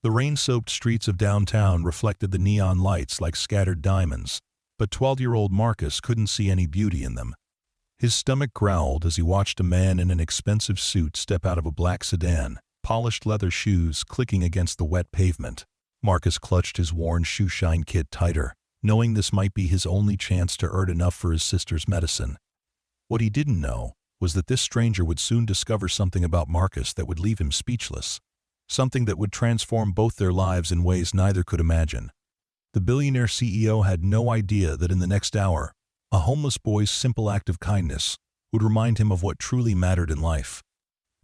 The rain-soaked streets of downtown reflected the neon lights like scattered diamonds, but 12-year-old Marcus couldn't see any beauty in them. His stomach growled as he watched a man in an expensive suit step out of a black sedan, polished leather shoes clicking against the wet pavement. Marcus clutched his worn shoe-shine kit tighter, knowing this might be his only chance to earn enough for his sister's medicine. What he didn't know was that this stranger would soon discover something about Marcus that would leave him speechless, something that would transform both their lives in ways neither could imagine. The billionaire CEO had no idea that in the next hour, a homeless boy's simple act of kindness would remind him of what truly mattered in life.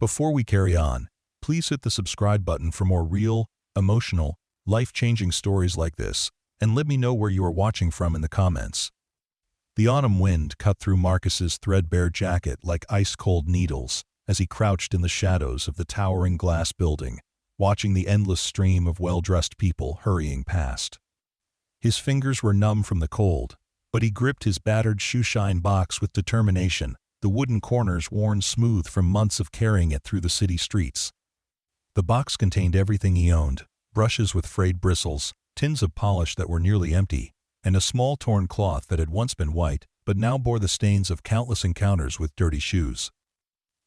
Before we carry on, please hit the subscribe button for more real, emotional, life-changing stories like this, and let me know where you are watching from in the comments. The autumn wind cut through Marcus's threadbare jacket like ice-cold needles as he crouched in the shadows of the towering glass building, watching the endless stream of well-dressed people hurrying past. His fingers were numb from the cold, but he gripped his battered shoe-shine box with determination, the wooden corners worn smooth from months of carrying it through the city streets. The box contained everything he owned: brushes with frayed bristles, tins of polish that were nearly empty, and a small torn cloth that had once been white but now bore the stains of countless encounters with dirty shoes.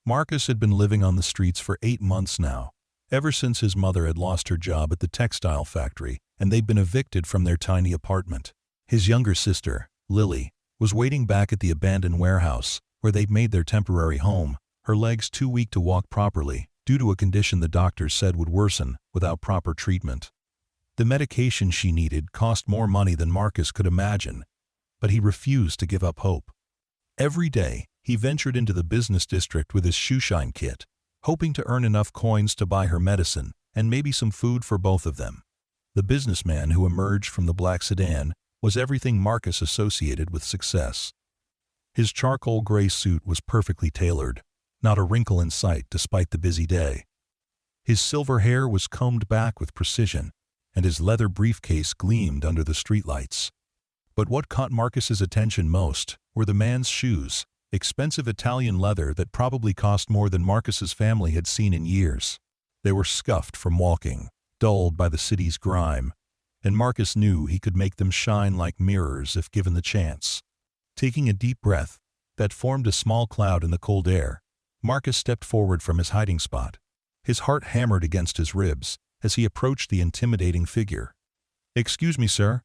Marcus had been living on the streets for 8 months now, ever since his mother had lost her job at the textile factory and they'd been evicted from their tiny apartment. His younger sister, Lily, was waiting back at the abandoned warehouse where they'd made their temporary home, her legs too weak to walk properly due to a condition the doctors said would worsen without proper treatment. The medication she needed cost more money than Marcus could imagine, but he refused to give up hope. Every day, he ventured into the business district with his shoe-shine kit, hoping to earn enough coins to buy her medicine and maybe some food for both of them. The businessman who emerged from the black sedan was everything Marcus associated with success. His charcoal gray suit was perfectly tailored, not a wrinkle in sight despite the busy day. His silver hair was combed back with precision, and his leather briefcase gleamed under the streetlights. But what caught Marcus's attention most were the man's shoes, expensive Italian leather that probably cost more than Marcus's family had seen in years. They were scuffed from walking, dulled by the city's grime, and Marcus knew he could make them shine like mirrors if given the chance. Taking a deep breath that formed a small cloud in the cold air, Marcus stepped forward from his hiding spot. His heart hammered against his ribs as he approached the intimidating figure. "Excuse me, sir,"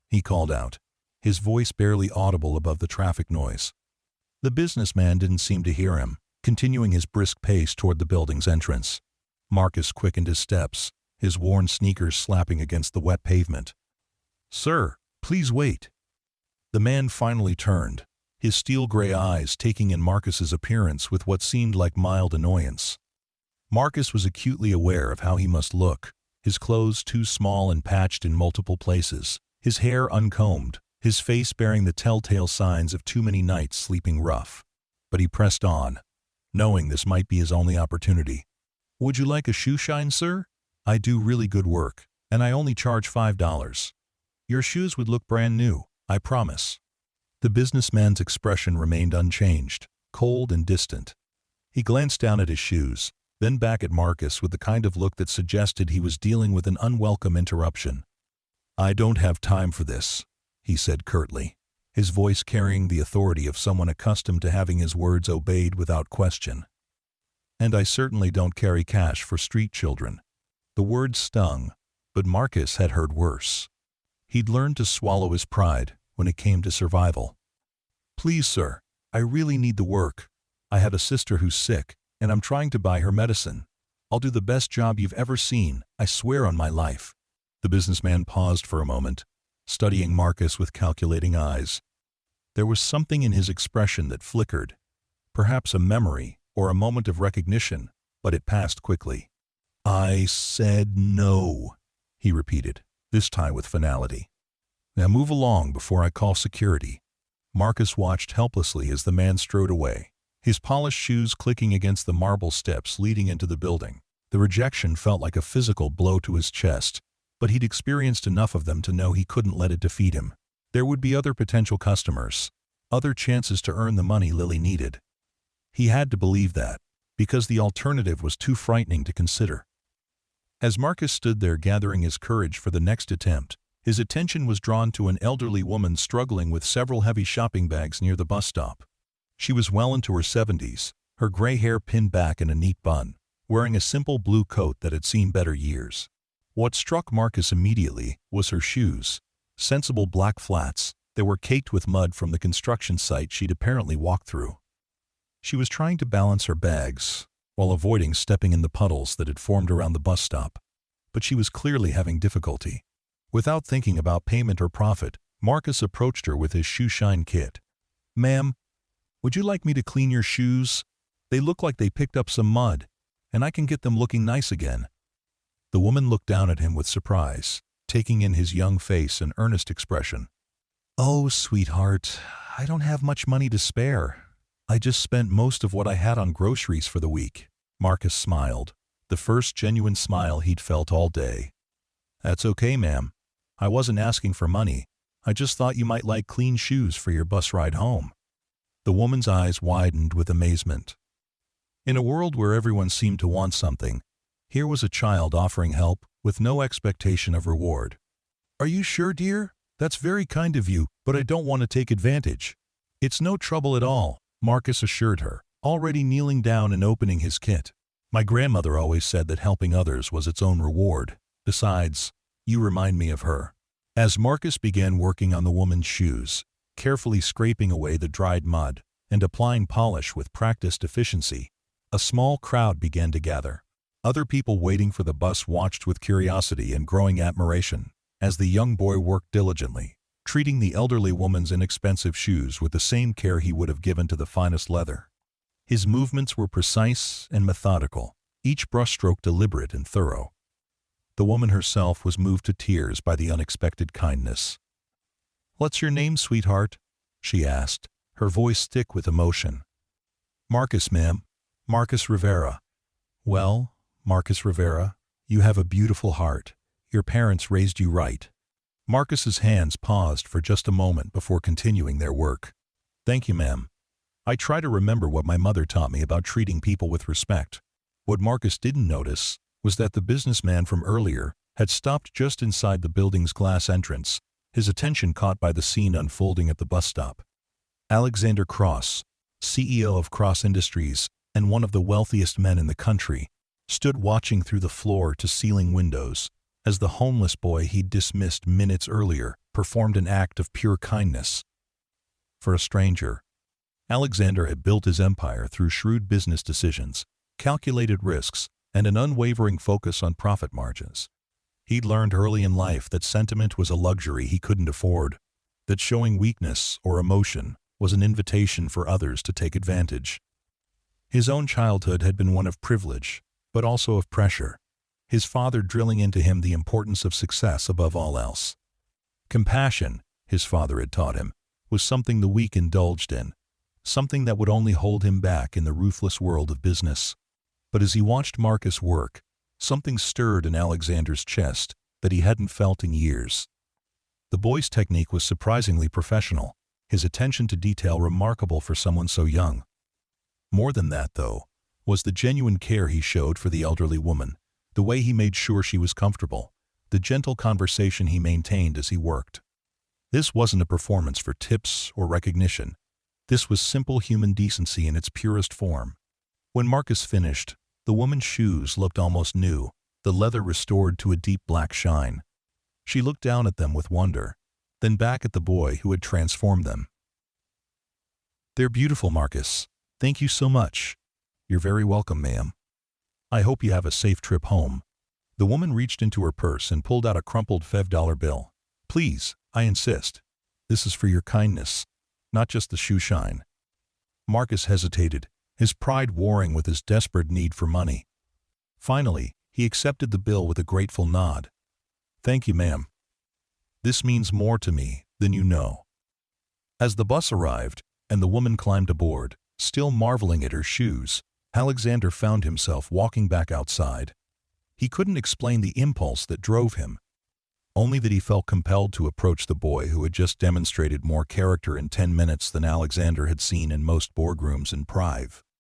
he called out, his voice barely audible above the traffic noise. The businessman didn't seem to hear him, continuing his brisk pace toward the building's entrance. Marcus quickened his steps, his worn sneakers slapping against the wet pavement. "Sir, please wait." The man finally turned, his steel-gray eyes taking in Marcus's appearance with what seemed like mild annoyance. Marcus was acutely aware of how he must look, his clothes too small and patched in multiple places, his hair uncombed, his face bearing the telltale signs of too many nights sleeping rough. But he pressed on, knowing this might be his only opportunity. "Would you like a shoe shine, sir? I do really good work, and I only charge $5. Your shoes would look brand new, I promise." The businessman's expression remained unchanged, cold and distant. He glanced down at his shoes, then back at Marcus with the kind of look that suggested he was dealing with an unwelcome interruption. "I don't have time for this," he said curtly, his voice carrying the authority of someone accustomed to having his words obeyed without question. "And I certainly don't carry cash for street children." The words stung, but Marcus had heard worse. He'd learned to swallow his pride when it came to survival. "Please, sir, I really need the work. I have a sister who's sick, and I'm trying to buy her medicine. I'll do the best job you've ever seen, I swear on my life." The businessman paused for a moment, studying Marcus with calculating eyes. There was something in his expression that flickered, perhaps a memory or a moment of recognition, but it passed quickly. "I said no," he repeated, this time with finality. "Now move along before I call security." Marcus watched helplessly as the man strode away, his polished shoes clicking against the marble steps leading into the building. The rejection felt like a physical blow to his chest, but he'd experienced enough of them to know he couldn't let it defeat him. There would be other potential customers, other chances to earn the money Lily needed. He had to believe that, because the alternative was too frightening to consider. As Marcus stood there gathering his courage for the next attempt, his attention was drawn to an elderly woman struggling with several heavy shopping bags near the bus stop. She was well into her 70s, her gray hair pinned back in a neat bun, wearing a simple blue coat that had seen better years. What struck Marcus immediately was her shoes, sensible black flats that were caked with mud from the construction site she'd apparently walked through. She was trying to balance her bags while avoiding stepping in the puddles that had formed around the bus stop, but she was clearly having difficulty. Without thinking about payment or profit, Marcus approached her with his shoe shine kit. "Ma'am, would you like me to clean your shoes? They look like they picked up some mud, and I can get them looking nice again." The woman looked down at him with surprise, taking in his young face and earnest expression. "Oh, sweetheart, I don't have much money to spare. I just spent most of what I had on groceries for the week." Marcus smiled, the first genuine smile he'd felt all day. "That's okay, ma'am. I wasn't asking for money. I just thought you might like clean shoes for your bus ride home." The woman's eyes widened with amazement. In a world where everyone seemed to want something, here was a child offering help with no expectation of reward. "Are you sure, dear? That's very kind of you, but I don't want to take advantage." "It's no trouble at all," Marcus assured her, already kneeling down and opening his kit. "My grandmother always said that helping others was its own reward. Besides, you remind me of her." As Marcus began working on the woman's shoes, carefully scraping away the dried mud and applying polish with practiced efficiency, a small crowd began to gather. Other people waiting for the bus watched with curiosity and growing admiration as the young boy worked diligently, treating the elderly woman's inexpensive shoes with the same care he would have given to the finest leather. His movements were precise and methodical, each brushstroke deliberate and thorough. The woman herself was moved to tears by the unexpected kindness. "What's your name, sweetheart?" she asked, her voice thick with emotion. "Marcus, ma'am. Marcus Rivera." "Well, Marcus Rivera, you have a beautiful heart. Your parents raised you right." Marcus's hands paused for just a moment before continuing their work. "Thank you, ma'am. I try to remember what my mother taught me about treating people with respect." What Marcus didn't notice was that the businessman from earlier had stopped just inside the building's glass entrance, his attention caught by the scene unfolding at the bus stop. Alexander Cross, CEO of Cross Industries and one of the wealthiest men in the country, stood watching through the floor-to-ceiling windows as the homeless boy he'd dismissed minutes earlier performed an act of pure kindness. For a stranger, Alexander had built his empire through shrewd business decisions, calculated risks, and an unwavering focus on profit margins. He'd learned early in life that sentiment was a luxury he couldn't afford, that showing weakness or emotion was an invitation for others to take advantage. His own childhood had been one of privilege, but also of pressure, his father drilling into him the importance of success above all else. Compassion, his father had taught him, was something the weak indulged in, something that would only hold him back in the ruthless world of business. But as he watched Marcus work, something stirred in Alexander's chest that he hadn't felt in years. The boy's technique was surprisingly professional, his attention to detail remarkable for someone so young. More than that, though, was the genuine care he showed for the elderly woman, the way he made sure she was comfortable, the gentle conversation he maintained as he worked. This wasn't a performance for tips or recognition. This was simple human decency in its purest form. When Marcus finished, the woman's shoes looked almost new, the leather restored to a deep black shine. She looked down at them with wonder, then back at the boy who had transformed them. "They're beautiful, Marcus. Thank you so much." "You're very welcome, ma'am. I hope you have a safe trip home." The woman reached into her purse and pulled out a crumpled $5 bill. "Please, I insist. This is for your kindness, not just the shoe shine." Marcus hesitated, his pride warring with his desperate need for money. Finally, he accepted the bill with a grateful nod. "Thank you, ma'am. This means more to me than you know." As the bus arrived and the woman climbed aboard, still marveling at her shoes, Alexander found himself walking back outside. He couldn't explain the impulse that drove him, only that he felt compelled to approach the boy who had just demonstrated more character in 10 minutes than Alexander had seen in most boardrooms in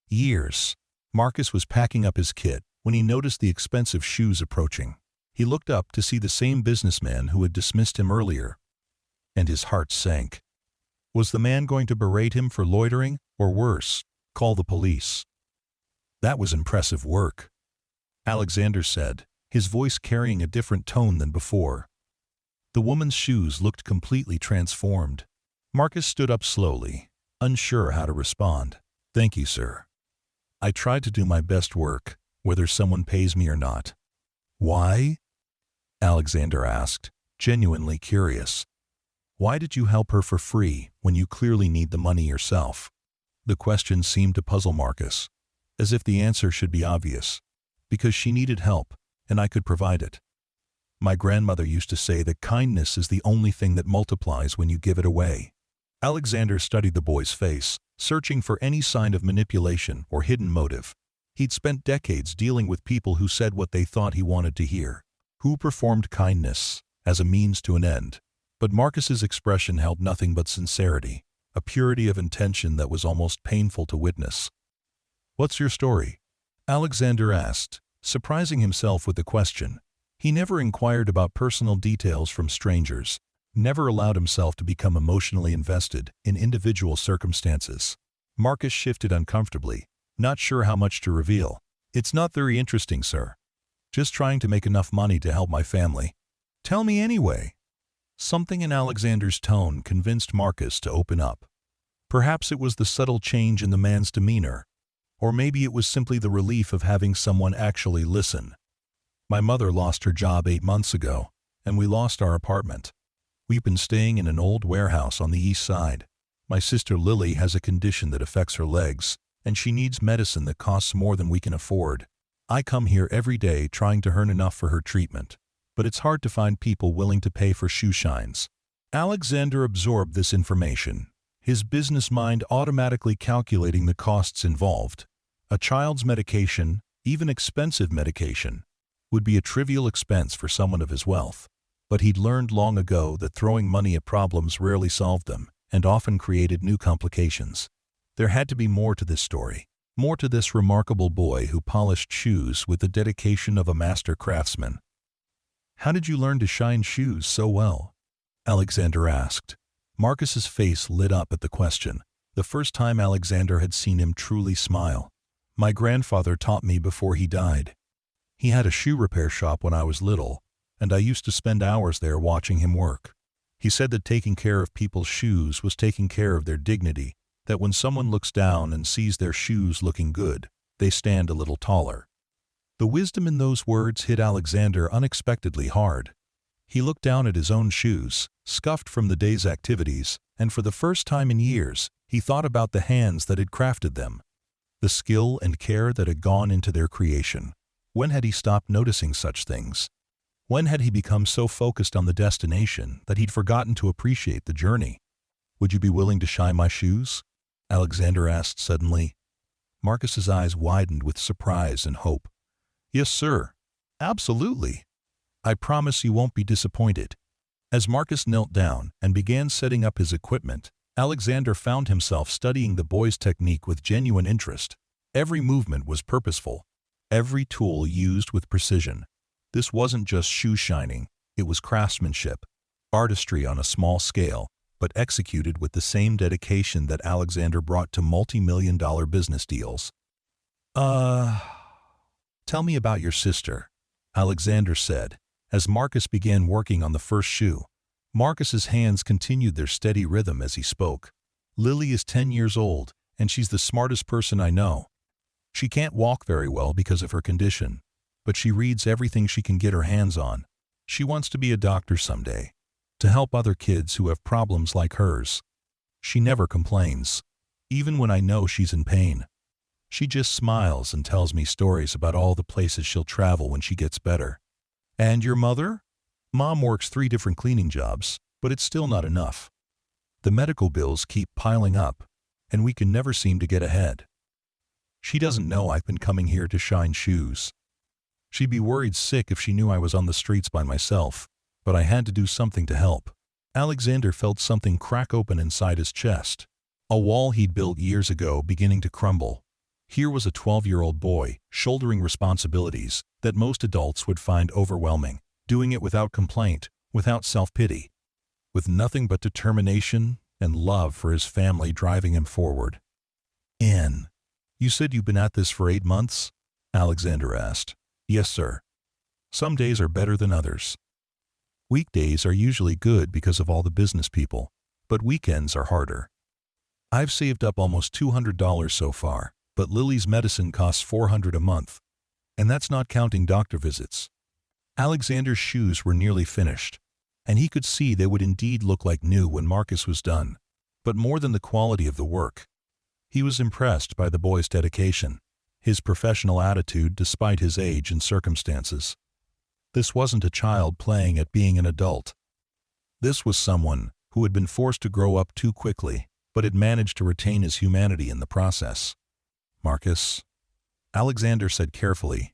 years. Marcus was packing up his kit, when he noticed the expensive shoes approaching. He looked up to see the same businessman who had dismissed him earlier, and his heart sank. Was the man going to berate him for loitering, or worse, call the police? That was impressive work, Alexander said, his voice carrying a different tone than before. The woman's shoes looked completely transformed. Marcus stood up slowly, unsure how to respond. Thank you, sir. I tried to do my best work, whether someone pays me or not. Why? Alexander asked, genuinely curious. Why did you help her for free when you clearly need the money yourself? The question seemed to puzzle Marcus, as if the answer should be obvious. Because she needed help, and I could provide it. My grandmother used to say that kindness is the only thing that multiplies when you give it away. Alexander studied the boy's face, searching for any sign of manipulation or hidden motive. He'd spent decades dealing with people who said what they thought he wanted to hear, who performed kindness as a means to an end. But Marcus's expression held nothing but sincerity, a purity of intention that was almost painful to witness. What's your story? Alexander asked, surprising himself with the question. He never inquired about personal details from strangers, never allowed himself to become emotionally invested in individual circumstances. Marcus shifted uncomfortably, not sure how much to reveal. It's not very interesting, sir. Just trying to make enough money to help my family. Tell me anyway. Something in Alexander's tone convinced Marcus to open up. Perhaps it was the subtle change in the man's demeanor, or maybe it was simply the relief of having someone actually listen. My mother lost her job 8 months ago, and we lost our apartment. We've been staying in an old warehouse on the east side. My sister Lily has a condition that affects her legs, and she needs medicine that costs more than we can afford. I come here every day trying to earn enough for her treatment, but it's hard to find people willing to pay for shoe shines. Alexander absorbed this information, his business mind automatically calculating the costs involved. A child's medication, even expensive medication, would be a trivial expense for someone of his wealth. But he'd learned long ago that throwing money at problems rarely solved them, and often created new complications. There had to be more to this story, more to this remarkable boy who polished shoes with the dedication of a master craftsman. How did you learn to shine shoes so well? Alexander asked. Marcus's face lit up at the question, the first time Alexander had seen him truly smile. My grandfather taught me before he died. He had a shoe repair shop when I was little, and I used to spend hours there watching him work. He said that taking care of people's shoes was taking care of their dignity, that when someone looks down and sees their shoes looking good, they stand a little taller. The wisdom in those words hit Alexander unexpectedly hard. He looked down at his own shoes, scuffed from the day's activities, and for the first time in years, he thought about the hands that had crafted them, the skill and care that had gone into their creation. When had he stopped noticing such things? When had he become so focused on the destination that he'd forgotten to appreciate the journey? Would you be willing to shine my shoes? Alexander asked suddenly. Marcus's eyes widened with surprise and hope. Yes, sir. Absolutely. I promise you won't be disappointed. As Marcus knelt down and began setting up his equipment, Alexander found himself studying the boy's technique with genuine interest. Every movement was purposeful, every tool used with precision. This wasn't just shoe shining, it was craftsmanship, artistry on a small scale, but executed with the same dedication that Alexander brought to multi-million-dollar business deals. Tell me about your sister, Alexander said, as Marcus began working on the first shoe. Marcus's hands continued their steady rhythm as he spoke. Lily is 10 years old, and she's the smartest person I know. She can't walk very well because of her condition, but she reads everything she can get her hands on. She wants to be a doctor someday, to help other kids who have problems like hers. She never complains, even when I know she's in pain. She just smiles and tells me stories about all the places she'll travel when she gets better. And your mother? Mom works 3 different cleaning jobs, but it's still not enough. The medical bills keep piling up, and we can never seem to get ahead. She doesn't know I've been coming here to shine shoes. She'd be worried sick if she knew I was on the streets by myself, but I had to do something to help. Alexander felt something crack open inside his chest, a wall he'd built years ago beginning to crumble. Here was a 12-year-old boy, shouldering responsibilities that most adults would find overwhelming, doing it without complaint, without self-pity, with nothing but determination and love for his family driving him forward. "Anne, you said you've been at this for 8 months?" Alexander asked. "Yes, sir. Some days are better than others. Weekdays are usually good because of all the business people, but weekends are harder. I've saved up almost $200 so far, but Lily's medicine costs $400 a month, and that's not counting doctor visits." Alexander's shoes were nearly finished, and he could see they would indeed look like new when Marcus was done. But more than the quality of the work, he was impressed by the boy's dedication, his professional attitude despite his age and circumstances. This wasn't a child playing at being an adult. This was someone who had been forced to grow up too quickly, but had managed to retain his humanity in the process. "Marcus," Alexander said carefully,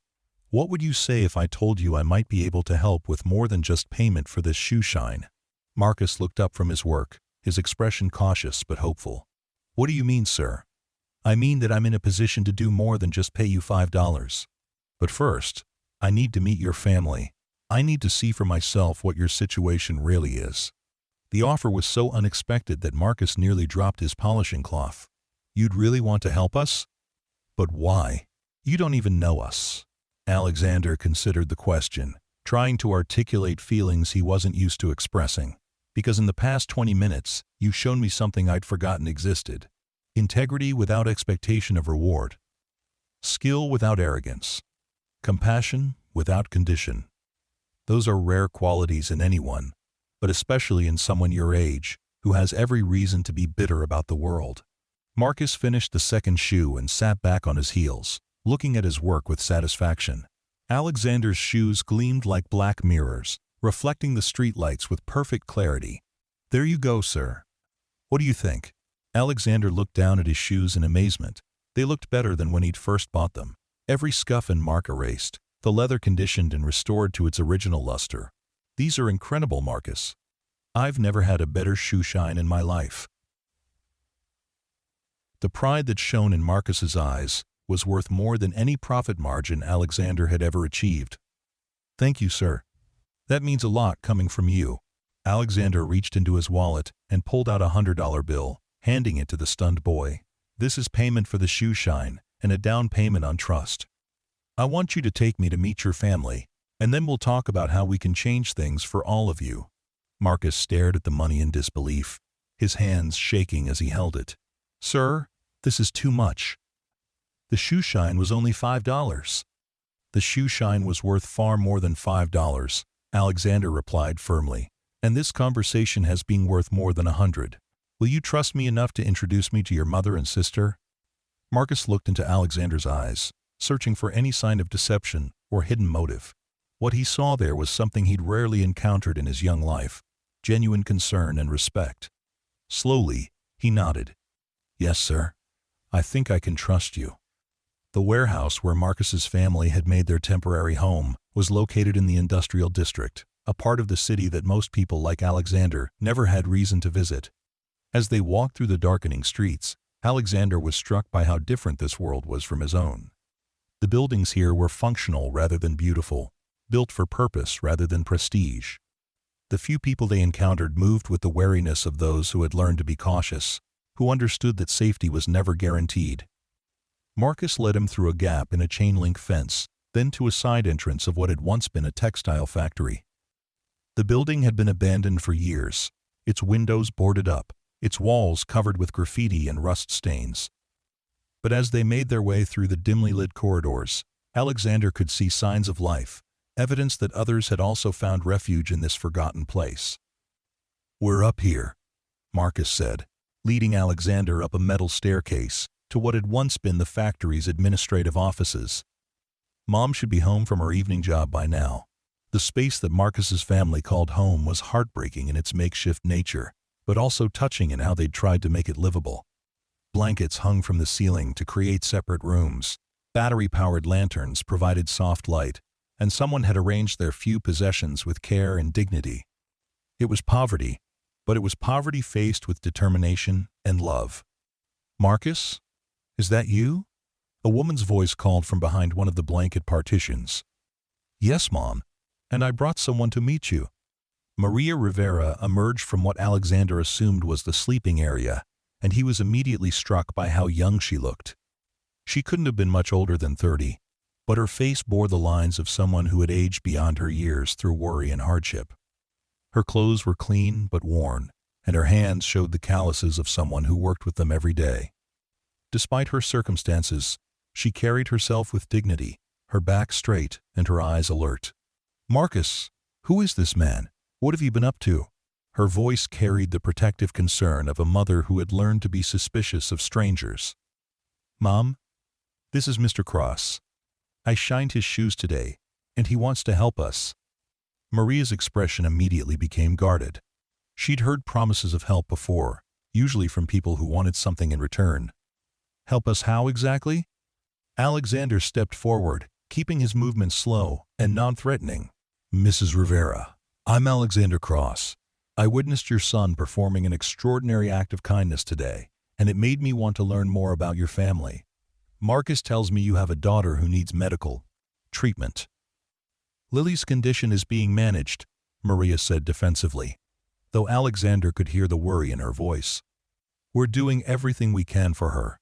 "what would you say if I told you I might be able to help with more than just payment for this shoe shine?" Marcus looked up from his work, his expression cautious but hopeful. "What do you mean, sir?" "I mean that I'm in a position to do more than just pay you $5. But first, I need to meet your family. I need to see for myself what your situation really is." The offer was so unexpected that Marcus nearly dropped his polishing cloth. "You'd really want to help us? But why? You don't even know us." Alexander considered the question, trying to articulate feelings he wasn't used to expressing. "Because in the past 20 minutes, you've shown me something I'd forgotten existed. Integrity without expectation of reward. Skill without arrogance. Compassion without condition. Those are rare qualities in anyone, but especially in someone your age, who has every reason to be bitter about the world." Marcus finished the second shoe and sat back on his heels, looking at his work with satisfaction. Alexander's shoes gleamed like black mirrors, reflecting the streetlights with perfect clarity. "There you go, sir. What do you think?" Alexander looked down at his shoes in amazement. They looked better than when he'd first bought them. Every scuff and mark erased, the leather conditioned and restored to its original luster. "These are incredible, Marcus. I've never had a better shoe shine in my life." The pride that shone in Marcus's eyes was worth more than any profit margin Alexander had ever achieved. "Thank you, sir. That means a lot coming from you." Alexander reached into his wallet and pulled out a $100 bill, handing it to the stunned boy. "This is payment for the shoe shine and a down payment on trust. I want you to take me to meet your family, and then we'll talk about how we can change things for all of you." Marcus stared at the money in disbelief, his hands shaking as he held it. "Sir, this is too much. The shoe shine was only $5. "The shoe shine was worth far more than $5, Alexander replied firmly, "and this conversation has been worth more than 100. Will you trust me enough to introduce me to your mother and sister?" Marcus looked into Alexander's eyes, searching for any sign of deception or hidden motive. What he saw there was something he'd rarely encountered in his young life: genuine concern and respect. Slowly, he nodded. "Yes, sir. I think I can trust you." The warehouse where Marcus's family had made their temporary home was located in the industrial district, a part of the city that most people like Alexander never had reason to visit. As they walked through the darkening streets, Alexander was struck by how different this world was from his own. The buildings here were functional rather than beautiful, built for purpose rather than prestige. The few people they encountered moved with the wariness of those who had learned to be cautious, who understood that safety was never guaranteed. Marcus led him through a gap in a chain-link fence, then to a side entrance of what had once been a textile factory. The building had been abandoned for years, its windows boarded up, its walls covered with graffiti and rust stains. But as they made their way through the dimly lit corridors, Alexander could see signs of life, evidence that others had also found refuge in this forgotten place. "We're up here," Marcus said, leading Alexander up a metal staircase to what had once been the factory's administrative offices. Mom should be home from her evening job by now. The space that Marcus's family called home was heartbreaking in its makeshift nature, but also touching in how they'd tried to make it livable. Blankets hung from the ceiling to create separate rooms, battery-powered lanterns provided soft light, and someone had arranged their few possessions with care and dignity. It was poverty, but it was poverty faced with determination and love. "Marcus? Is that you?" A woman's voice called from behind one of the blanket partitions. "Yes, Mom. And I brought someone to meet you." Maria Rivera emerged from what Alexander assumed was the sleeping area, and he was immediately struck by how young she looked. She couldn't have been much older than 30, but her face bore the lines of someone who had aged beyond her years through worry and hardship. Her clothes were clean but worn, and her hands showed the calluses of someone who worked with them every day. Despite her circumstances, she carried herself with dignity, her back straight and her eyes alert. "Marcus, who is this man? What have you been up to?" Her voice carried the protective concern of a mother who had learned to be suspicious of strangers. "Mom, this is Mr. Cross. I shined his shoes today, and he wants to help us." Maria's expression immediately became guarded. She'd heard promises of help before, usually from people who wanted something in return. "Help us how exactly?" Alexander stepped forward, keeping his movements slow and non-threatening. "Mrs. Rivera, I'm Alexander Cross. I witnessed your son performing an extraordinary act of kindness today, and it made me want to learn more about your family. Marcus tells me you have a daughter who needs medical treatment." "Lily's condition is being managed," Maria said defensively, though Alexander could hear the worry in her voice. "We're doing everything we can for her."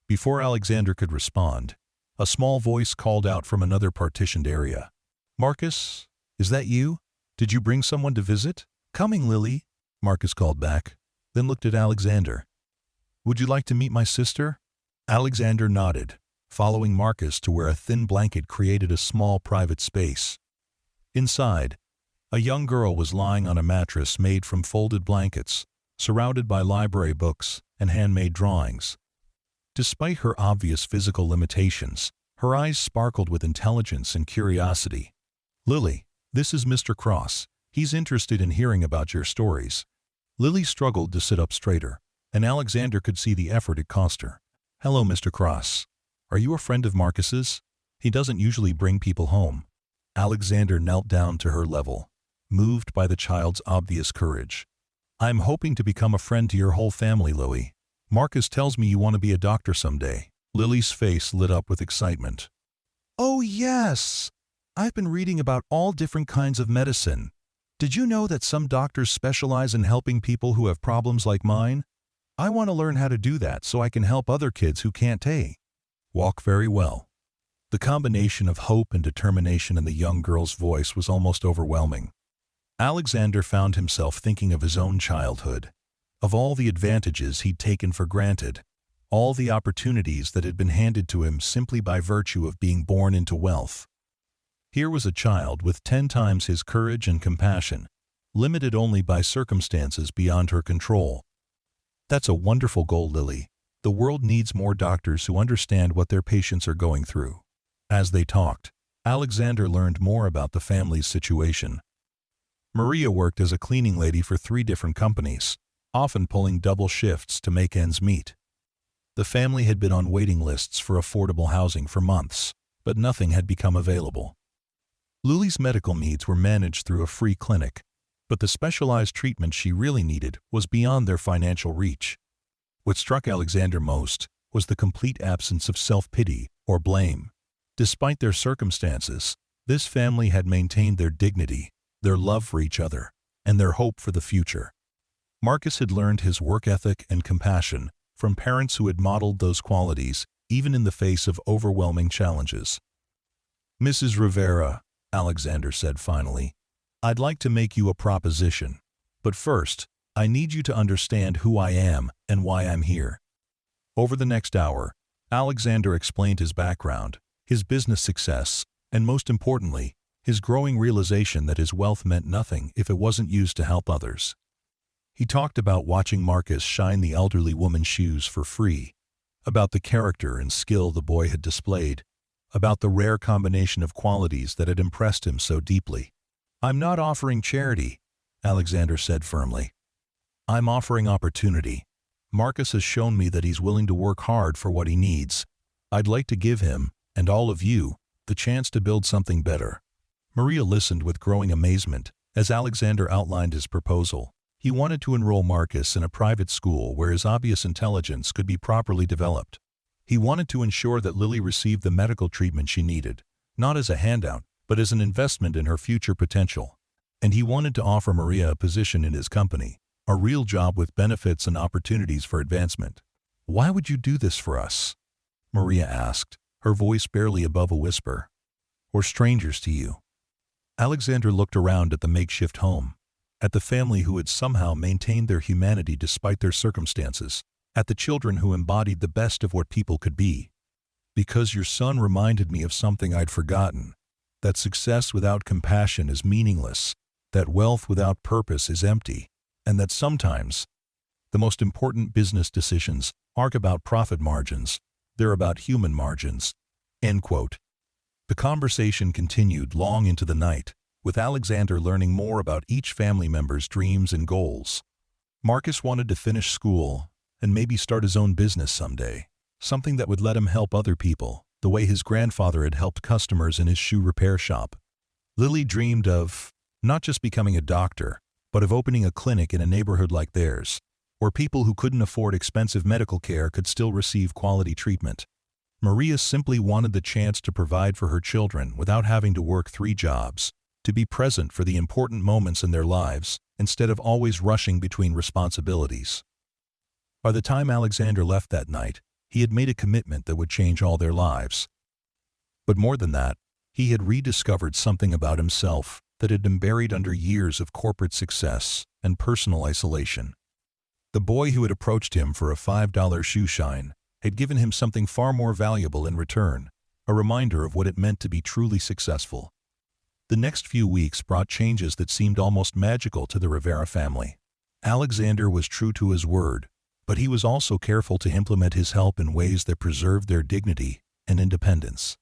Before Alexander could respond, a small voice called out from another partitioned area. "Marcus, is that you? Did you bring someone to visit?" "Coming, Lily," Marcus called back, then looked at Alexander. "Would you like to meet my sister?" Alexander nodded, following Marcus to where a thin blanket created a small private space. Inside, a young girl was lying on a mattress made from folded blankets, surrounded by library books and handmade drawings. Despite her obvious physical limitations, her eyes sparkled with intelligence and curiosity. "Lily, this is Mr. Cross. He's interested in hearing about your stories." Lily struggled to sit up straighter, and Alexander could see the effort it cost her. "Hello, Mr. Cross. Are you a friend of Marcus's? He doesn't usually bring people home." Alexander knelt down to her level, moved by the child's obvious courage. "I'm hoping to become a friend to your whole family, Lily. Marcus tells me you want to be a doctor someday." Lily's face lit up with excitement. "Oh yes! I've been reading about all different kinds of medicine. Did you know that some doctors specialize in helping people who have problems like mine? I want to learn how to do that so I can help other kids who can't walk very well." The combination of hope and determination in the young girl's voice was almost overwhelming. Alexander found himself thinking of his own childhood, of all the advantages he'd taken for granted, all the opportunities that had been handed to him simply by virtue of being born into wealth. Here was a child with 10 times his courage and compassion, limited only by circumstances beyond her control. "That's a wonderful goal, Lily. The world needs more doctors who understand what their patients are going through." As they talked, Alexander learned more about the family's situation. Maria worked as a cleaning lady for 3 different companies, often pulling double shifts to make ends meet. The family had been on waiting lists for affordable housing for months, but nothing had become available. Lily's medical needs were managed through a free clinic, but the specialized treatment she really needed was beyond their financial reach. What struck Alexander most was the complete absence of self-pity or blame. Despite their circumstances, this family had maintained their dignity, their love for each other, and their hope for the future. Marcus had learned his work ethic and compassion from parents who had modeled those qualities even in the face of overwhelming challenges. "Mrs. Rivera," Alexander said finally, "I'd like to make you a proposition. But first, I need you to understand who I am and why I'm here." Over the next hour, Alexander explained his background, his business success, and most importantly, his growing realization that his wealth meant nothing if it wasn't used to help others. He talked about watching Marcus shine the elderly woman's shoes for free, about the character and skill the boy had displayed, about the rare combination of qualities that had impressed him so deeply. "I'm not offering charity," Alexander said firmly. "I'm offering opportunity. Marcus has shown me that he's willing to work hard for what he needs. I'd like to give him, and all of you, the chance to build something better." Maria listened with growing amazement as Alexander outlined his proposal. He wanted to enroll Marcus in a private school where his obvious intelligence could be properly developed. He wanted to ensure that Lily received the medical treatment she needed, not as a handout, but as an investment in her future potential. And he wanted to offer Maria a position in his company, a real job with benefits and opportunities for advancement. "Why would you do this for us?" Maria asked, her voice barely above a whisper. "We're strangers to you." Alexander looked around at the makeshift home, at the family who had somehow maintained their humanity despite their circumstances, at the children who embodied the best of what people could be. "Because your son reminded me of something I'd forgotten, that success without compassion is meaningless, that wealth without purpose is empty, and that sometimes the most important business decisions aren't about profit margins, they're about human margins." End quote. The conversation continued long into the night, with Alexander learning more about each family member's dreams and goals. Marcus wanted to finish school and maybe start his own business someday, something that would let him help other people, the way his grandfather had helped customers in his shoe repair shop. Lily dreamed of not just becoming a doctor, but of opening a clinic in a neighborhood like theirs, where people who couldn't afford expensive medical care could still receive quality treatment. Maria simply wanted the chance to provide for her children without having to work 3 jobs, to be present for the important moments in their lives, instead of always rushing between responsibilities. By the time Alexander left that night, he had made a commitment that would change all their lives. But more than that, he had rediscovered something about himself that had been buried under years of corporate success and personal isolation. The boy who had approached him for a $5 shoe shine had given him something far more valuable in return, a reminder of what it meant to be truly successful. The next few weeks brought changes that seemed almost magical to the Rivera family. Alexander was true to his word, but he was also careful to implement his help in ways that preserved their dignity and independence.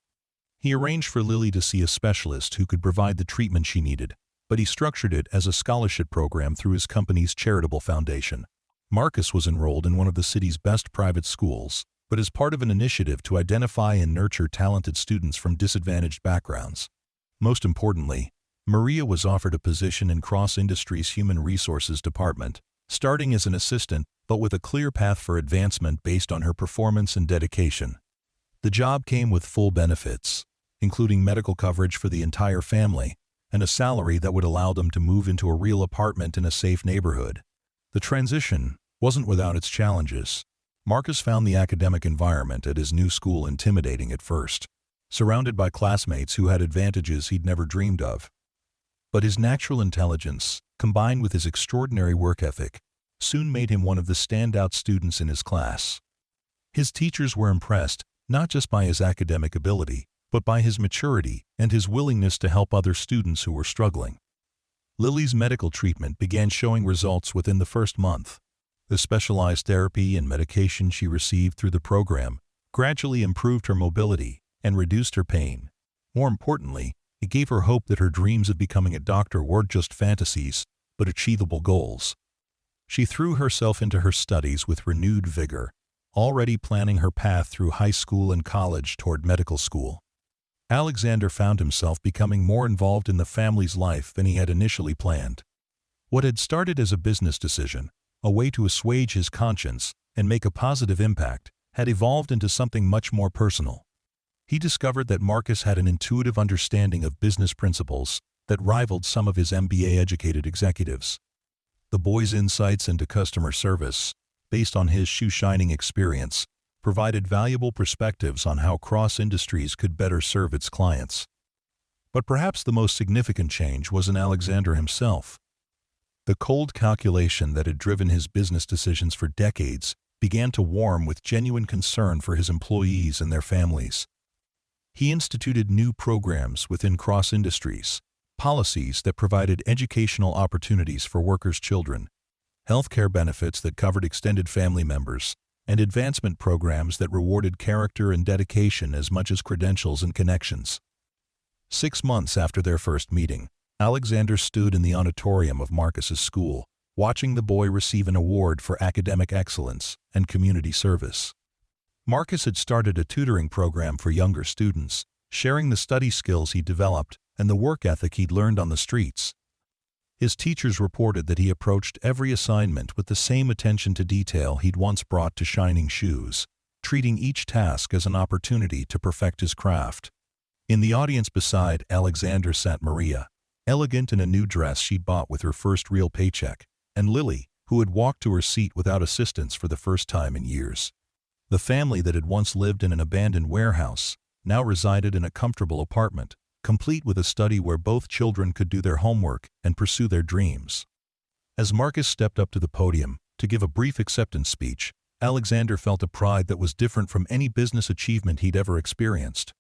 He arranged for Lily to see a specialist who could provide the treatment she needed, but he structured it as a scholarship program through his company's charitable foundation. Marcus was enrolled in one of the city's best private schools, but as part of an initiative to identify and nurture talented students from disadvantaged backgrounds. Most importantly, Maria was offered a position in Cross Industries' Human Resources Department, starting as an assistant but with a clear path for advancement based on her performance and dedication. The job came with full benefits, including medical coverage for the entire family, and a salary that would allow them to move into a real apartment in a safe neighborhood. The transition wasn't without its challenges. Marcus found the academic environment at his new school intimidating at first, surrounded by classmates who had advantages he'd never dreamed of. But his natural intelligence, combined with his extraordinary work ethic, soon made him one of the standout students in his class. His teachers were impressed not just by his academic ability, but by his maturity and his willingness to help other students who were struggling. Lily's medical treatment began showing results within the first month. The specialized therapy and medication she received through the program gradually improved her mobility and reduced her pain. More importantly, it gave her hope that her dreams of becoming a doctor weren't just fantasies, but achievable goals. She threw herself into her studies with renewed vigor, already planning her path through high school and college toward medical school. Alexander found himself becoming more involved in the family's life than he had initially planned. What had started as a business decision, a way to assuage his conscience and make a positive impact, had evolved into something much more personal. He discovered that Marcus had an intuitive understanding of business principles that rivaled some of his MBA-educated executives. The boy's insights into customer service, based on his shoe-shining experience, provided valuable perspectives on how Cross Industries could better serve its clients. But perhaps the most significant change was in Alexander himself. The cold calculation that had driven his business decisions for decades began to warm with genuine concern for his employees and their families. He instituted new programs within Cross Industries, policies that provided educational opportunities for workers' children, healthcare benefits that covered extended family members, and advancement programs that rewarded character and dedication as much as credentials and connections. 6 months after their first meeting, Alexander stood in the auditorium of Marcus's school, watching the boy receive an award for academic excellence and community service. Marcus had started a tutoring program for younger students, sharing the study skills he developed and the work ethic he'd learned on the streets. His teachers reported that he approached every assignment with the same attention to detail he'd once brought to shining shoes, treating each task as an opportunity to perfect his craft. In the audience beside Alexander sat Maria, elegant in a new dress she bought with her first real paycheck, and Lily, who had walked to her seat without assistance for the first time in years. The family that had once lived in an abandoned warehouse now resided in a comfortable apartment, complete with a study where both children could do their homework and pursue their dreams. As Marcus stepped up to the podium to give a brief acceptance speech, Alexander felt a pride that was different from any business achievement he'd ever experienced.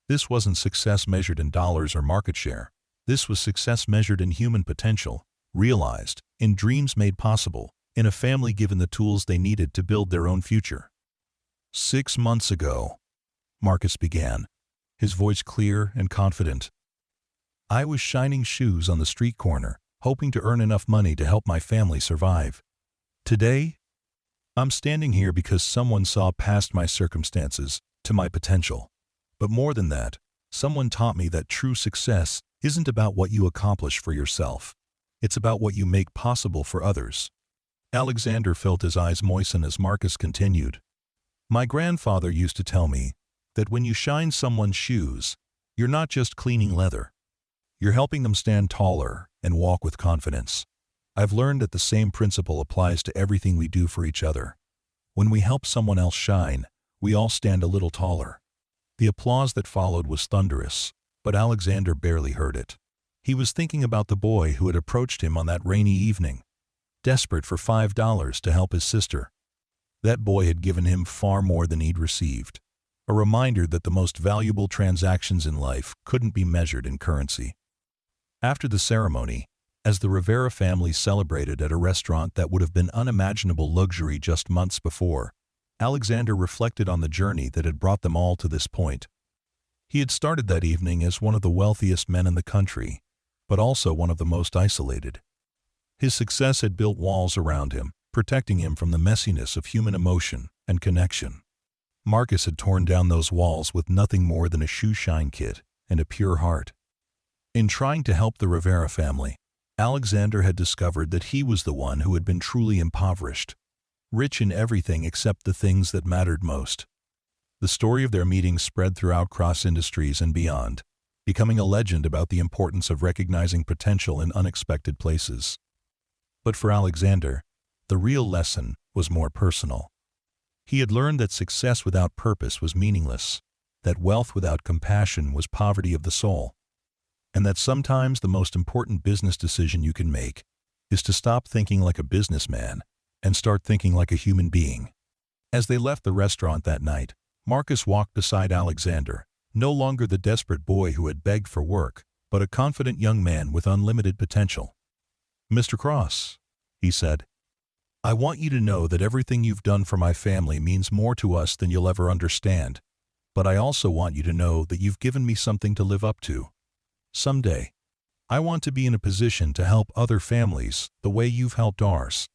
This wasn't success measured in dollars or market share. This was success measured in human potential, realized, in dreams made possible, in a family given the tools they needed to build their own future. 6 months ago, Marcus began, his voice clear and confident. I was shining shoes on the street corner, hoping to earn enough money to help my family survive. Today, I'm standing here because someone saw past my circumstances to my potential. But more than that, someone taught me that true success isn't about what you accomplish for yourself. It's about what you make possible for others. Alexander felt his eyes moisten as Marcus continued. My grandfather used to tell me that when you shine someone's shoes, you're not just cleaning leather. You're helping them stand taller and walk with confidence. I've learned that the same principle applies to everything we do for each other. When we help someone else shine, we all stand a little taller. The applause that followed was thunderous, but Alexander barely heard it. He was thinking about the boy who had approached him on that rainy evening, desperate for $5 to help his sister. That boy had given him far more than he'd received, a reminder that the most valuable transactions in life couldn't be measured in currency. After the ceremony, as the Rivera family celebrated at a restaurant that would have been unimaginable luxury just months before, Alexander reflected on the journey that had brought them all to this point. He had started that evening as one of the wealthiest men in the country, but also one of the most isolated. His success had built walls around him, protecting him from the messiness of human emotion and connection. Marcus had torn down those walls with nothing more than a shoe shine kit and a pure heart. In trying to help the Rivera family, Alexander had discovered that he was the one who had been truly impoverished, rich in everything except the things that mattered most. The story of their meeting spread throughout Cross Industries and beyond, becoming a legend about the importance of recognizing potential in unexpected places. But for Alexander, the real lesson was more personal. He had learned that success without purpose was meaningless, that wealth without compassion was poverty of the soul, and that sometimes the most important business decision you can make is to stop thinking like a businessman and start thinking like a human being. As they left the restaurant that night, Marcus walked beside Alexander, no longer the desperate boy who had begged for work, but a confident young man with unlimited potential. Mr. Cross, he said, I want you to know that everything you've done for my family means more to us than you'll ever understand, but I also want you to know that you've given me something to live up to. Someday, I want to be in a position to help other families the way you've helped ours.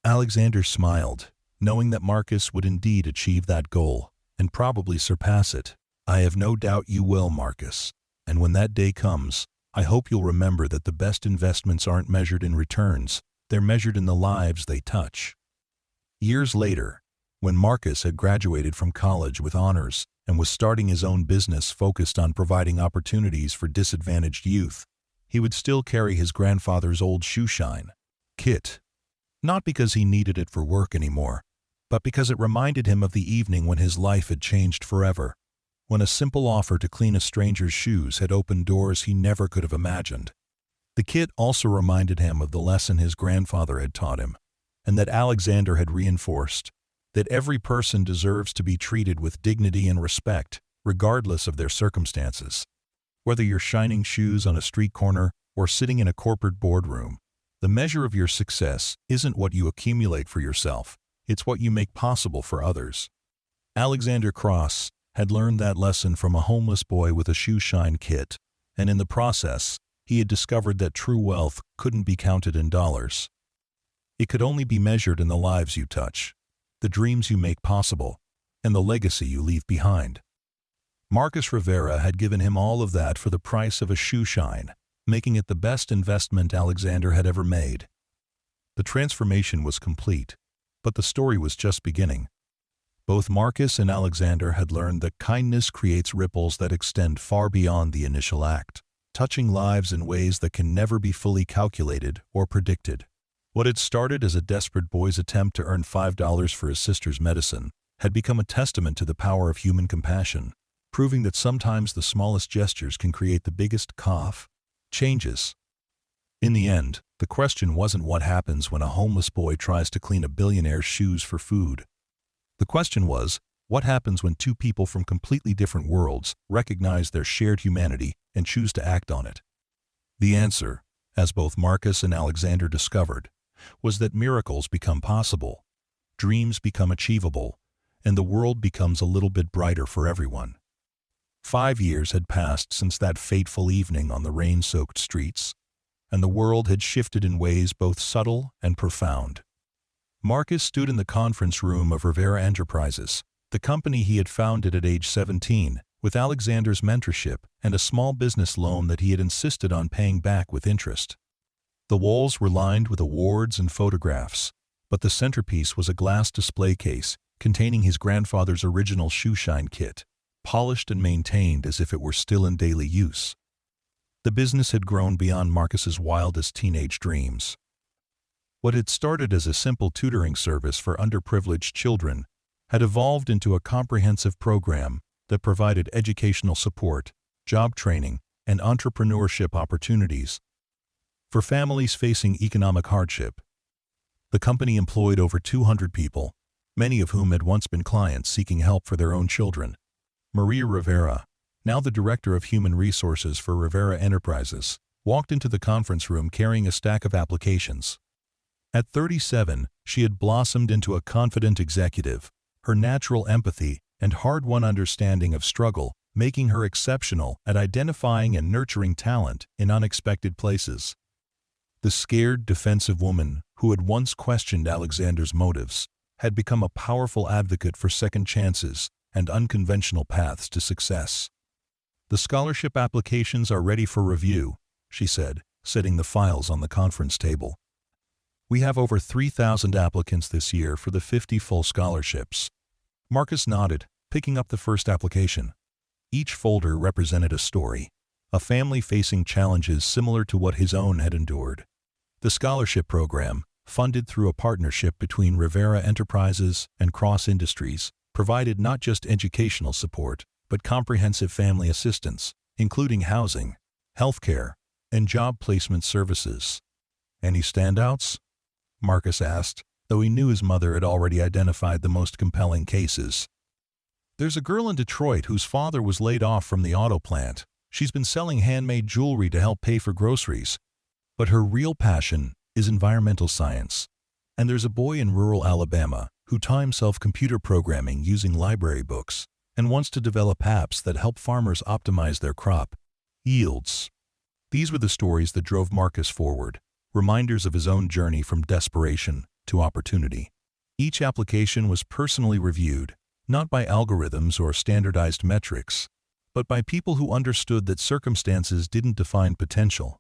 Alexander smiled, knowing that Marcus would indeed achieve that goal, and probably surpass it. I have no doubt you will, Marcus, and when that day comes, I hope you'll remember that the best investments aren't measured in returns, they're measured in the lives they touch. Years later, when Marcus had graduated from college with honors and was starting his own business focused on providing opportunities for disadvantaged youth, he would still carry his grandfather's old shoe shine kit. Not because he needed it for work anymore, but because it reminded him of the evening when his life had changed forever, when a simple offer to clean a stranger's shoes had opened doors he never could have imagined. The kit also reminded him of the lesson his grandfather had taught him, and that Alexander had reinforced, that every person deserves to be treated with dignity and respect, regardless of their circumstances. Whether you're shining shoes on a street corner or sitting in a corporate boardroom, the measure of your success isn't what you accumulate for yourself, it's what you make possible for others. Alexander Cross had learned that lesson from a homeless boy with a shoe shine kit, and in the process, he had discovered that true wealth couldn't be counted in dollars. It could only be measured in the lives you touch, the dreams you make possible, and the legacy you leave behind. Marcus Rivera had given him all of that for the price of a shoe shine, making it the best investment Alexander had ever made. The transformation was complete, but the story was just beginning. Both Marcus and Alexander had learned that kindness creates ripples that extend far beyond the initial act, touching lives in ways that can never be fully calculated or predicted. What had started as a desperate boy's attempt to earn $5 for his sister's medicine had become a testament to the power of human compassion, proving that sometimes the smallest gestures can create the biggest changes. In the end, the question wasn't what happens when a homeless boy tries to clean a billionaire's shoes for food. The question was, what happens when two people from completely different worlds recognize their shared humanity and choose to act on it? The answer, as both Marcus and Alexander discovered, was that miracles become possible, dreams become achievable, and the world becomes a little bit brighter for everyone. 5 years had passed since that fateful evening on the rain-soaked streets, and the world had shifted in ways both subtle and profound. Marcus stood in the conference room of Rivera Enterprises, the company he had founded at age 17, with Alexander's mentorship and a small business loan that he had insisted on paying back with interest. The walls were lined with awards and photographs, but the centerpiece was a glass display case containing his grandfather's original shoeshine kit, polished and maintained as if it were still in daily use. The business had grown beyond Marcus's wildest teenage dreams. What had started as a simple tutoring service for underprivileged children had evolved into a comprehensive program that provided educational support, job training, and entrepreneurship opportunities for families facing economic hardship. The company employed over 200 people, many of whom had once been clients seeking help for their own children. Maria Rivera, now the Director of Human Resources for Rivera Enterprises, walked into the conference room carrying a stack of applications. At 37, she had blossomed into a confident executive, her natural empathy and hard-won understanding of struggle making her exceptional at identifying and nurturing talent in unexpected places. The scared, defensive woman who had once questioned Alexander's motives had become a powerful advocate for second chances and unconventional paths to success. "The scholarship applications are ready for review," she said, setting the files on the conference table. "We have over 3,000 applicants this year for the 50 full scholarships." Marcus nodded, picking up the first application. Each folder represented a story, a family facing challenges similar to what his own had endured. The scholarship program, funded through a partnership between Rivera Enterprises and Cross Industries, provided not just educational support, but comprehensive family assistance, including housing, healthcare, and job placement services. "Any standouts?" Marcus asked, though he knew his mother had already identified the most compelling cases. "There's a girl in Detroit whose father was laid off from the auto plant. She's been selling handmade jewelry to help pay for groceries. But her real passion is environmental science. And there's a boy in rural Alabama who taught himself computer programming using library books and wants to develop apps that help farmers optimize their crop yields." These were the stories that drove Marcus forward, reminders of his own journey from desperation to opportunity. Each application was personally reviewed, not by algorithms or standardized metrics, but by people who understood that circumstances didn't define potential.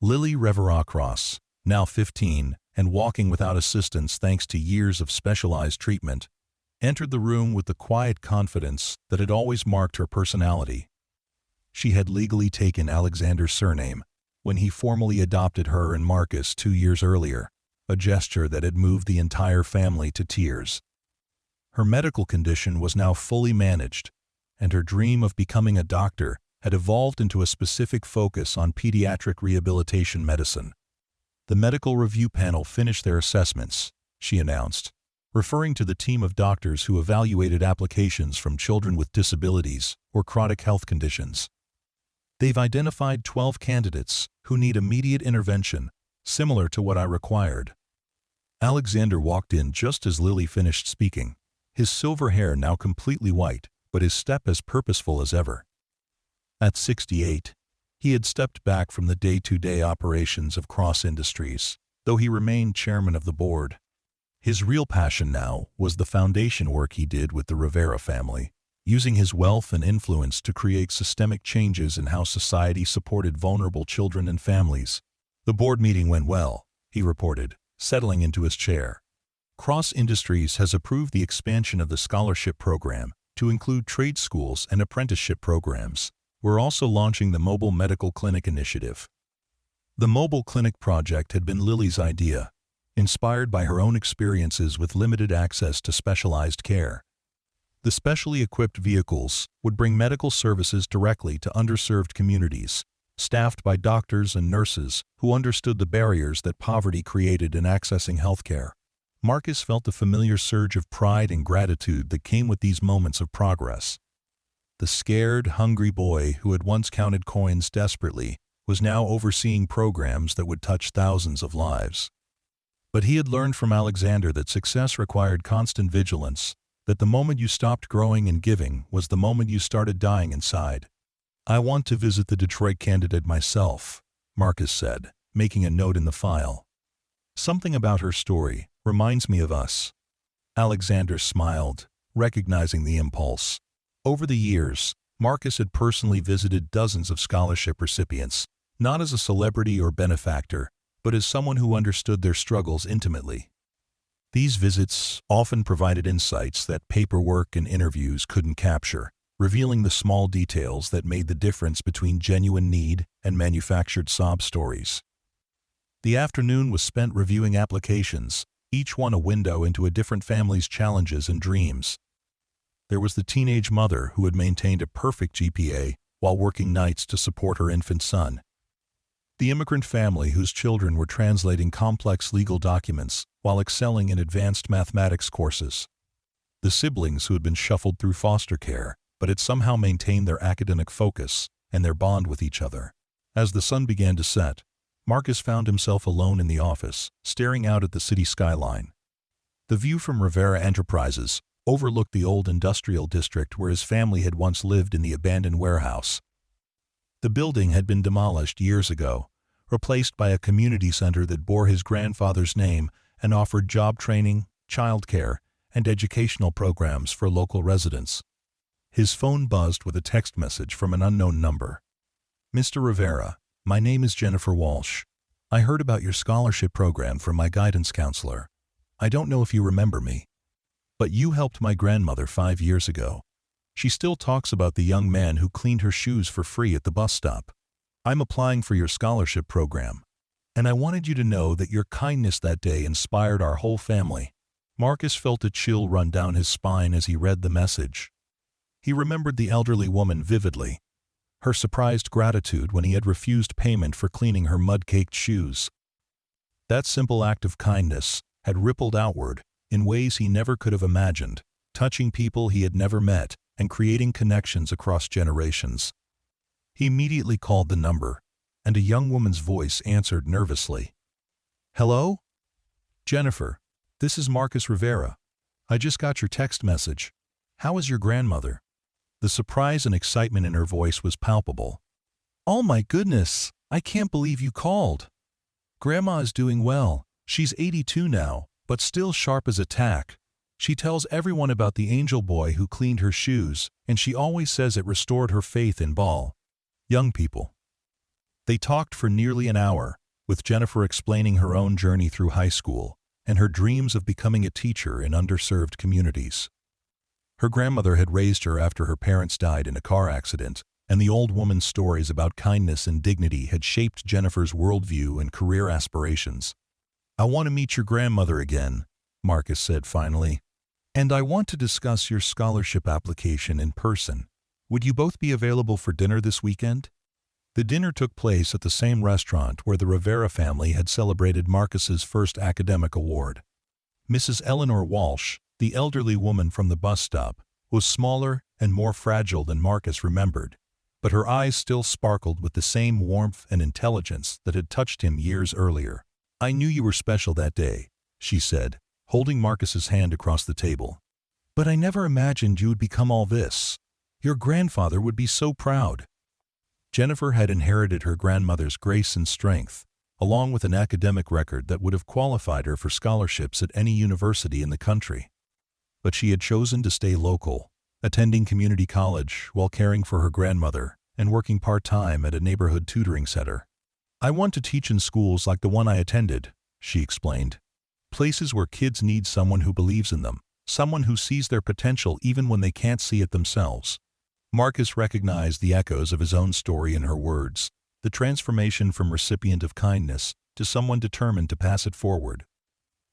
Lily Rivera Cross, now 15 and walking without assistance thanks to years of specialized treatment, entered the room with the quiet confidence that had always marked her personality. She had legally taken Alexander's surname when he formally adopted her and Marcus 2 years earlier, a gesture that had moved the entire family to tears. Her medical condition was now fully managed, and her dream of becoming a doctor had evolved into a specific focus on pediatric rehabilitation medicine. "The medical review panel finished their assessments," she announced, referring to the team of doctors who evaluated applications from children with disabilities or chronic health conditions. "They've identified 12 candidates who need immediate intervention, similar to what I required." Alexander walked in just as Lily finished speaking, his silver hair now completely white, but his step as purposeful as ever. At 68, he had stepped back from the day-to-day operations of Cross Industries, though he remained chairman of the board. His real passion now was the foundation work he did with the Rivera family, using his wealth and influence to create systemic changes in how society supported vulnerable children and families. "The board meeting went well," he reported, settling into his chair. Cross Industries has approved the expansion of the scholarship program to include trade schools and apprenticeship programs. We're also launching the Mobile Medical Clinic initiative. The Mobile Clinic project had been Lily's idea, inspired by her own experiences with limited access to specialized care. The specially equipped vehicles would bring medical services directly to underserved communities, staffed by doctors and nurses who understood the barriers that poverty created in accessing healthcare. Marcus felt the familiar surge of pride and gratitude that came with these moments of progress. The scared, hungry boy who had once counted coins desperately was now overseeing programs that would touch thousands of lives. But he had learned from Alexander that success required constant vigilance, that the moment you stopped growing and giving was the moment you started dying inside. "I want to visit the Detroit candidate myself," Marcus said, making a note in the file. "Something about her story reminds me of us." Alexander smiled, recognizing the impulse. Over the years, Marcus had personally visited dozens of scholarship recipients, not as a celebrity or benefactor, but as someone who understood their struggles intimately. These visits often provided insights that paperwork and interviews couldn't capture, revealing the small details that made the difference between genuine need and manufactured sob stories. The afternoon was spent reviewing applications, each one a window into a different family's challenges and dreams. There was the teenage mother who had maintained a perfect GPA while working nights to support her infant son. The immigrant family whose children were translating complex legal documents while excelling in advanced mathematics courses. The siblings who had been shuffled through foster care, but had somehow maintained their academic focus and their bond with each other. As the sun began to set, Marcus found himself alone in the office, staring out at the city skyline. The view from Rivera Enterprises overlooked the old industrial district where his family had once lived in the abandoned warehouse. The building had been demolished years ago, replaced by a community center that bore his grandfather's name and offered job training, childcare, and educational programs for local residents. His phone buzzed with a text message from an unknown number. "Mr. Rivera, my name is Jennifer Walsh. I heard about your scholarship program from my guidance counselor. I don't know if you remember me, but you helped my grandmother 5 years ago. She still talks about the young man who cleaned her shoes for free at the bus stop. I'm applying for your scholarship program, and I wanted you to know that your kindness that day inspired our whole family." Marcus felt a chill run down his spine as he read the message. He remembered the elderly woman vividly, her surprised gratitude when he had refused payment for cleaning her mud-caked shoes. That simple act of kindness had rippled outward in ways he never could have imagined, touching people he had never met and creating connections across generations. He immediately called the number, and a young woman's voice answered nervously. "Hello? Jennifer, this is Marcus Rivera. I just got your text message. How is your grandmother?" The surprise and excitement in her voice was palpable. "Oh my goodness, I can't believe you called. Grandma is doing well. She's 82 now, but still sharp as a tack. She tells everyone about the angel boy who cleaned her shoes, and she always says it restored her faith in ball." Young people. They talked for nearly an hour, with Jennifer explaining her own journey through high school and her dreams of becoming a teacher in underserved communities. Her grandmother had raised her after her parents died in a car accident, and the old woman's stories about kindness and dignity had shaped Jennifer's worldview and career aspirations. "I want to meet your grandmother again," Marcus said finally. "And I want to discuss your scholarship application in person. Would you both be available for dinner this weekend?" The dinner took place at the same restaurant where the Rivera family had celebrated Marcus's first academic award. Mrs. Eleanor Walsh, the elderly woman from the bus stop, was smaller and more fragile than Marcus remembered, but her eyes still sparkled with the same warmth and intelligence that had touched him years earlier. "I knew you were special that day," she said, holding Marcus's hand across the table. "But I never imagined you would become all this. Your grandfather would be so proud." Jennifer had inherited her grandmother's grace and strength, along with an academic record that would have qualified her for scholarships at any university in the country. But she had chosen to stay local, attending community college while caring for her grandmother and working part-time at a neighborhood tutoring center. "I want to teach in schools like the one I attended," she explained. Places where kids need someone who believes in them, someone who sees their potential even when they can't see it themselves. Marcus recognized the echoes of his own story in her words, the transformation from recipient of kindness to someone determined to pass it forward.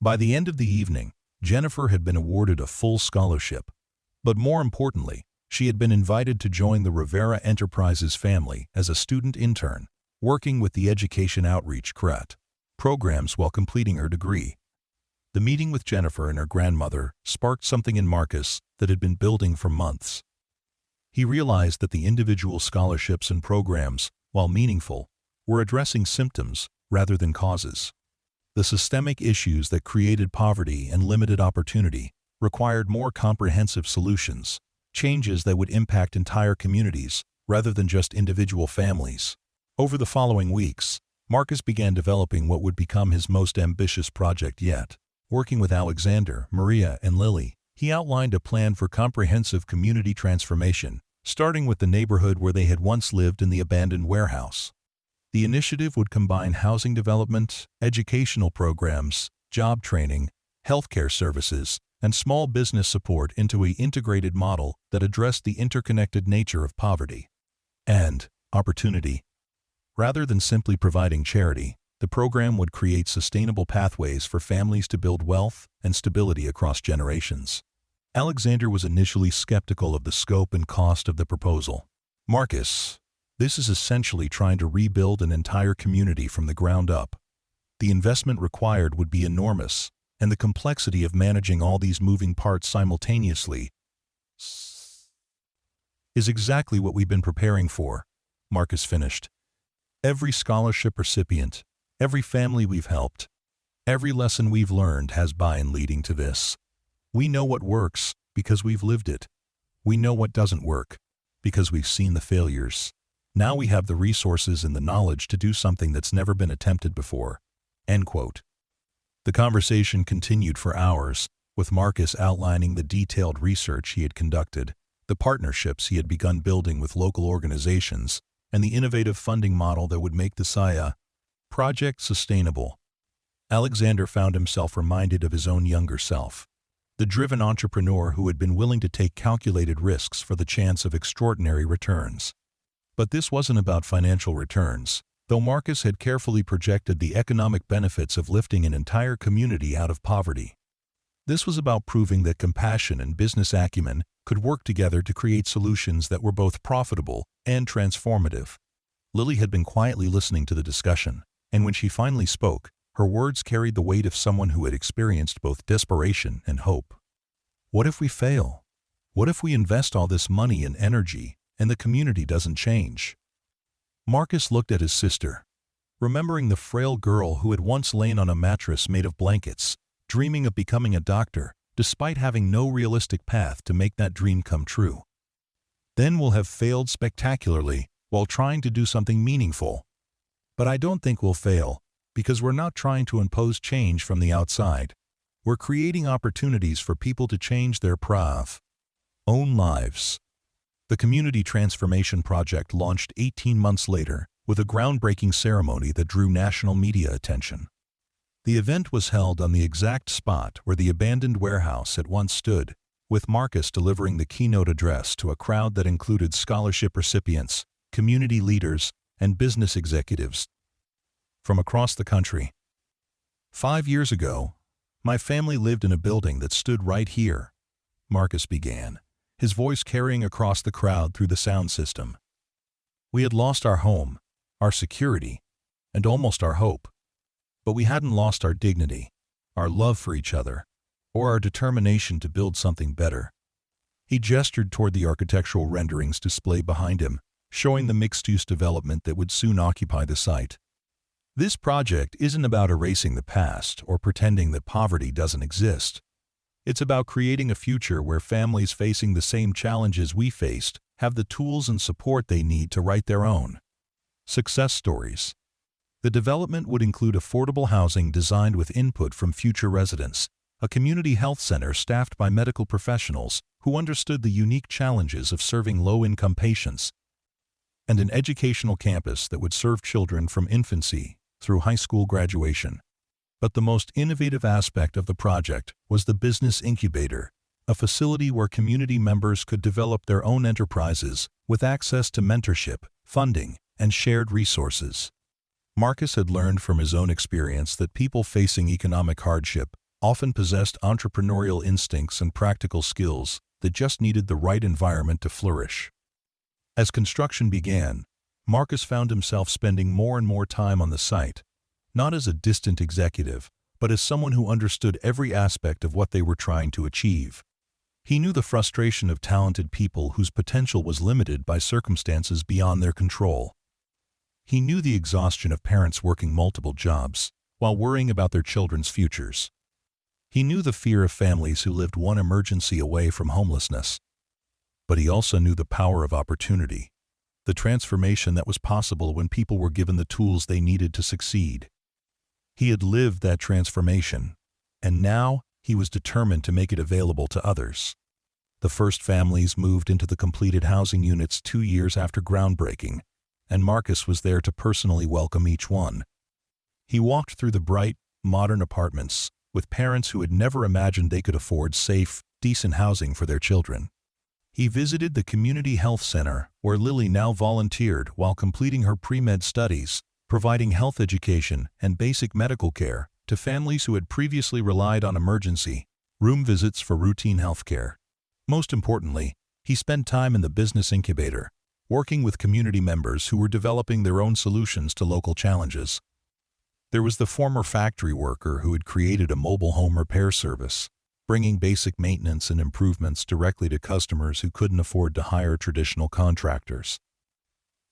By the end of the evening, Jennifer had been awarded a full scholarship. But more importantly, she had been invited to join the Rivera Enterprises family as a student intern, working with the Education Outreach CRET programs while completing her degree. The meeting with Jennifer and her grandmother sparked something in Marcus that had been building for months. He realized that the individual scholarships and programs, while meaningful, were addressing symptoms rather than causes. The systemic issues that created poverty and limited opportunity required more comprehensive solutions, changes that would impact entire communities rather than just individual families. Over the following weeks, Marcus began developing what would become his most ambitious project yet. Working with Alexander, Maria, and Lily, he outlined a plan for comprehensive community transformation, starting with the neighborhood where they had once lived in the abandoned warehouse. The initiative would combine housing development, educational programs, job training, healthcare services, and small business support into an integrated model that addressed the interconnected nature of poverty and opportunity. Rather than simply providing charity, the program would create sustainable pathways for families to build wealth and stability across generations. Alexander was initially skeptical of the scope and cost of the proposal. Marcus, this is essentially trying to rebuild an entire community from the ground up. The investment required would be enormous, and the complexity of managing all these moving parts simultaneously is exactly what we've been preparing for, Marcus finished. Every scholarship recipient, every family we've helped, every lesson we've learned has been leading to this. We know what works because we've lived it. We know what doesn't work because we've seen the failures. Now we have the resources and the knowledge to do something that's never been attempted before." End quote. The conversation continued for hours, with Marcus outlining the detailed research he had conducted, the partnerships he had begun building with local organizations, and the innovative funding model that would make the SIA project sustainable. Alexander found himself reminded of his own younger self, the driven entrepreneur who had been willing to take calculated risks for the chance of extraordinary returns. But this wasn't about financial returns, though Marcus had carefully projected the economic benefits of lifting an entire community out of poverty. This was about proving that compassion and business acumen could work together to create solutions that were both profitable and transformative. Lily had been quietly listening to the discussion, and when she finally spoke, her words carried the weight of someone who had experienced both desperation and hope. What if we fail? What if we invest all this money and energy, and the community doesn't change? Marcus looked at his sister, remembering the frail girl who had once lain on a mattress made of blankets, dreaming of becoming a doctor, despite having no realistic path to make that dream come true. Then we'll have failed spectacularly while trying to do something meaningful. But I don't think we'll fail, because we're not trying to impose change from the outside. We're creating opportunities for people to change their own lives. The Community Transformation Project launched 18 months later with a groundbreaking ceremony that drew national media attention. The event was held on the exact spot where the abandoned warehouse had once stood, with Marcus delivering the keynote address to a crowd that included scholarship recipients, community leaders, and business executives from across the country. 5 years ago, my family lived in a building that stood right here, Marcus began, his voice carrying across the crowd through the sound system. We had lost our home, our security, and almost our hope. But we hadn't lost our dignity, our love for each other, or our determination to build something better. He gestured toward the architectural renderings displayed behind him, showing the mixed-use development that would soon occupy the site. This project isn't about erasing the past or pretending that poverty doesn't exist. It's about creating a future where families facing the same challenges we faced have the tools and support they need to write their own success stories. The development would include affordable housing designed with input from future residents, a community health center staffed by medical professionals who understood the unique challenges of serving low-income patients, and an educational campus that would serve children from infancy through high school graduation. But the most innovative aspect of the project was the business incubator, a facility where community members could develop their own enterprises with access to mentorship, funding, and shared resources. Marcus had learned from his own experience that people facing economic hardship often possessed entrepreneurial instincts and practical skills that just needed the right environment to flourish. As construction began, Marcus found himself spending more and more time on the site, not as a distant executive, but as someone who understood every aspect of what they were trying to achieve. He knew the frustration of talented people whose potential was limited by circumstances beyond their control. He knew the exhaustion of parents working multiple jobs while worrying about their children's futures. He knew the fear of families who lived one emergency away from homelessness. But he also knew the power of opportunity, the transformation that was possible when people were given the tools they needed to succeed. He had lived that transformation, and now he was determined to make it available to others. The first families moved into the completed housing units 2 years after groundbreaking, and Marcus was there to personally welcome each one. He walked through the bright, modern apartments with parents who had never imagined they could afford safe, decent housing for their children. He visited the community health center where Lily now volunteered while completing her pre-med studies, providing health education and basic medical care to families who had previously relied on emergency room visits for routine health care. Most importantly, he spent time in the business incubator, working with community members who were developing their own solutions to local challenges. There was the former factory worker who had created a mobile home repair service, bringing basic maintenance and improvements directly to customers who couldn't afford to hire traditional contractors.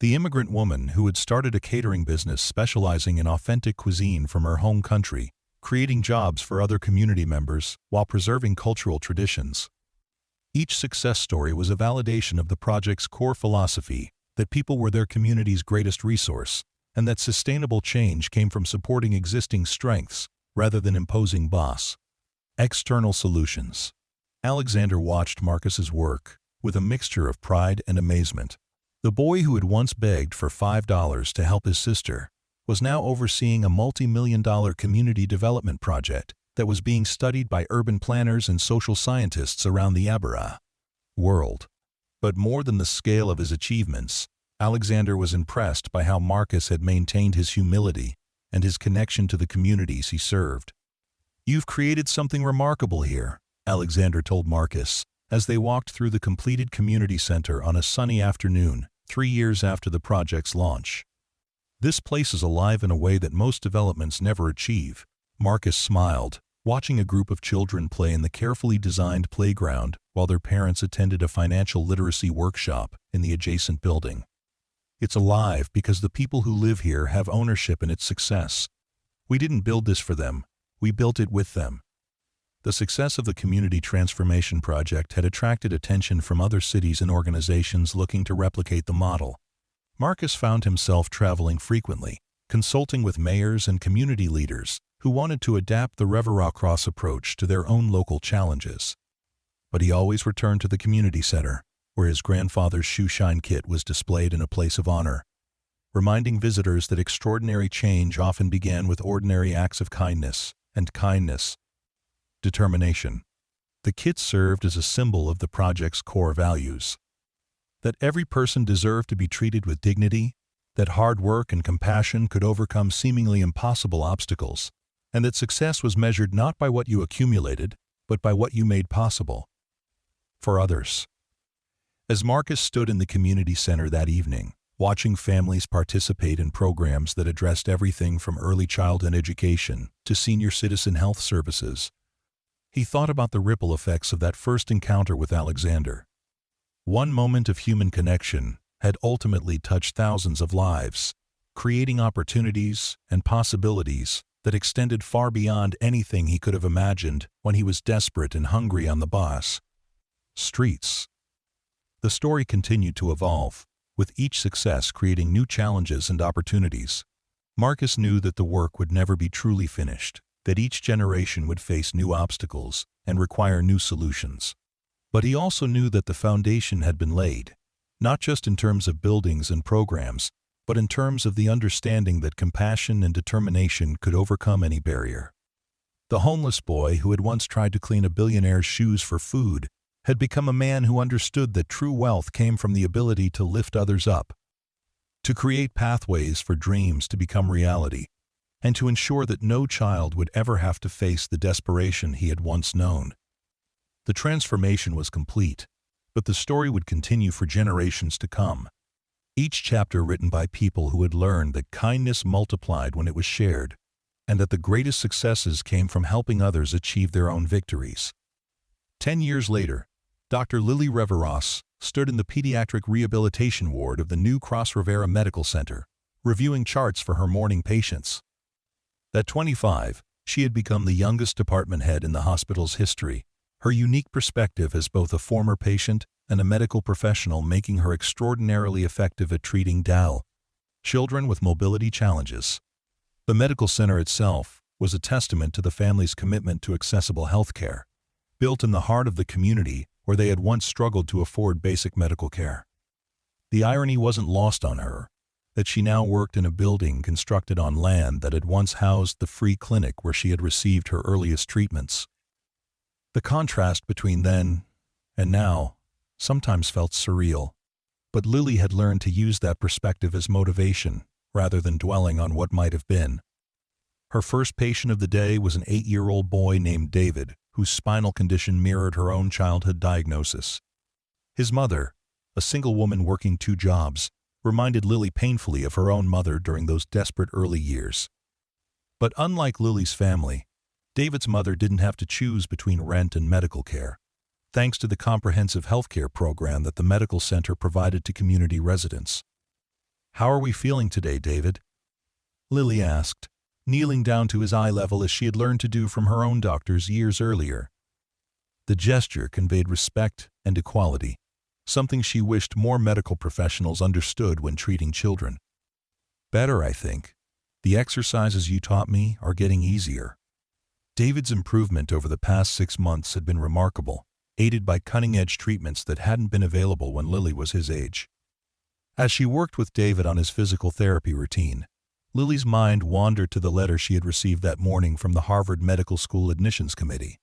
The immigrant woman who had started a catering business specializing in authentic cuisine from her home country, creating jobs for other community members while preserving cultural traditions. Each success story was a validation of the project's core philosophy that people were their community's greatest resource, and that sustainable change came from supporting existing strengths rather than imposing boss. External solutions. Alexander watched Marcus's work with a mixture of pride and amazement. The boy who had once begged for $5 to help his sister was now overseeing a multi-million-dollar community development project that was being studied by urban planners and social scientists around the world. But more than the scale of his achievements, Alexander was impressed by how Marcus had maintained his humility and his connection to the communities he served. "You've created something remarkable here," Alexander told Marcus, as they walked through the completed community center on a sunny afternoon, 3 years after the project's launch. "This place is alive in a way that most developments never achieve." Marcus smiled, watching a group of children play in the carefully designed playground while their parents attended a financial literacy workshop in the adjacent building. "It's alive because the people who live here have ownership in its success. We didn't build this for them, we built it with them." The success of the Community Transformation Project had attracted attention from other cities and organizations looking to replicate the model. Marcus found himself traveling frequently, consulting with mayors and community leaders who wanted to adapt the Rivera Cross approach to their own local challenges. But he always returned to the community center, where his grandfather's shoeshine kit was displayed in a place of honor, reminding visitors that extraordinary change often began with ordinary acts of kindness, and determination. The kit served as a symbol of the project's core values. That every person deserved to be treated with dignity, that hard work and compassion could overcome seemingly impossible obstacles, and that success was measured not by what you accumulated, but by what you made possible for others. As Marcus stood in the community center that evening, watching families participate in programs that addressed everything from early childhood education to senior citizen health services, he thought about the ripple effects of that first encounter with Alexander. One moment of human connection had ultimately touched thousands of lives, creating opportunities and possibilities that extended far beyond anything he could have imagined when he was desperate and hungry on the streets. The story continued to evolve, with each success creating new challenges and opportunities. Marcus knew that the work would never be truly finished, that each generation would face new obstacles and require new solutions. But he also knew that the foundation had been laid, not just in terms of buildings and programs, but in terms of the understanding that compassion and determination could overcome any barrier. The homeless boy who had once tried to clean a billionaire's shoes for food had become a man who understood that true wealth came from the ability to lift others up, to create pathways for dreams to become reality, and to ensure that no child would ever have to face the desperation he had once known. The transformation was complete, but the story would continue for generations to come. Each chapter written by people who had learned that kindness multiplied when it was shared, and that the greatest successes came from helping others achieve their own victories. 10 years later, Dr. Lily Rivera stood in the pediatric rehabilitation ward of the new Marcus Rivera Medical Center, reviewing charts for her mourning patients. At 25, she had become the youngest department head in the hospital's history, her unique perspective as both a former patient and a medical professional making her extraordinarily effective at treating children with mobility challenges. The medical center itself was a testament to the family's commitment to accessible health care, built in the heart of the community where they had once struggled to afford basic medical care. The irony wasn't lost on her that she now worked in a building constructed on land that had once housed the free clinic where she had received her earliest treatments. The contrast between then and now sometimes felt surreal, but Lily had learned to use that perspective as motivation rather than dwelling on what might have been. Her first patient of the day was an 8-year-old boy named David, whose spinal condition mirrored her own childhood diagnosis. His mother, a single woman working 2 jobs, reminded Lily painfully of her own mother during those desperate early years. But unlike Lily's family, David's mother didn't have to choose between rent and medical care, thanks to the comprehensive healthcare program that the medical center provided to community residents. "How are we feeling today, David?" Lily asked, kneeling down to his eye level as she had learned to do from her own doctors years earlier. The gesture conveyed respect and equality, something she wished more medical professionals understood when treating children. "Better, I think. The exercises you taught me are getting easier." David's improvement over the past 6 months had been remarkable, aided by cutting-edge treatments that hadn't been available when Lily was his age. As she worked with David on his physical therapy routine, Lily's mind wandered to the letter she had received that morning from the Harvard Medical School Admissions Committee.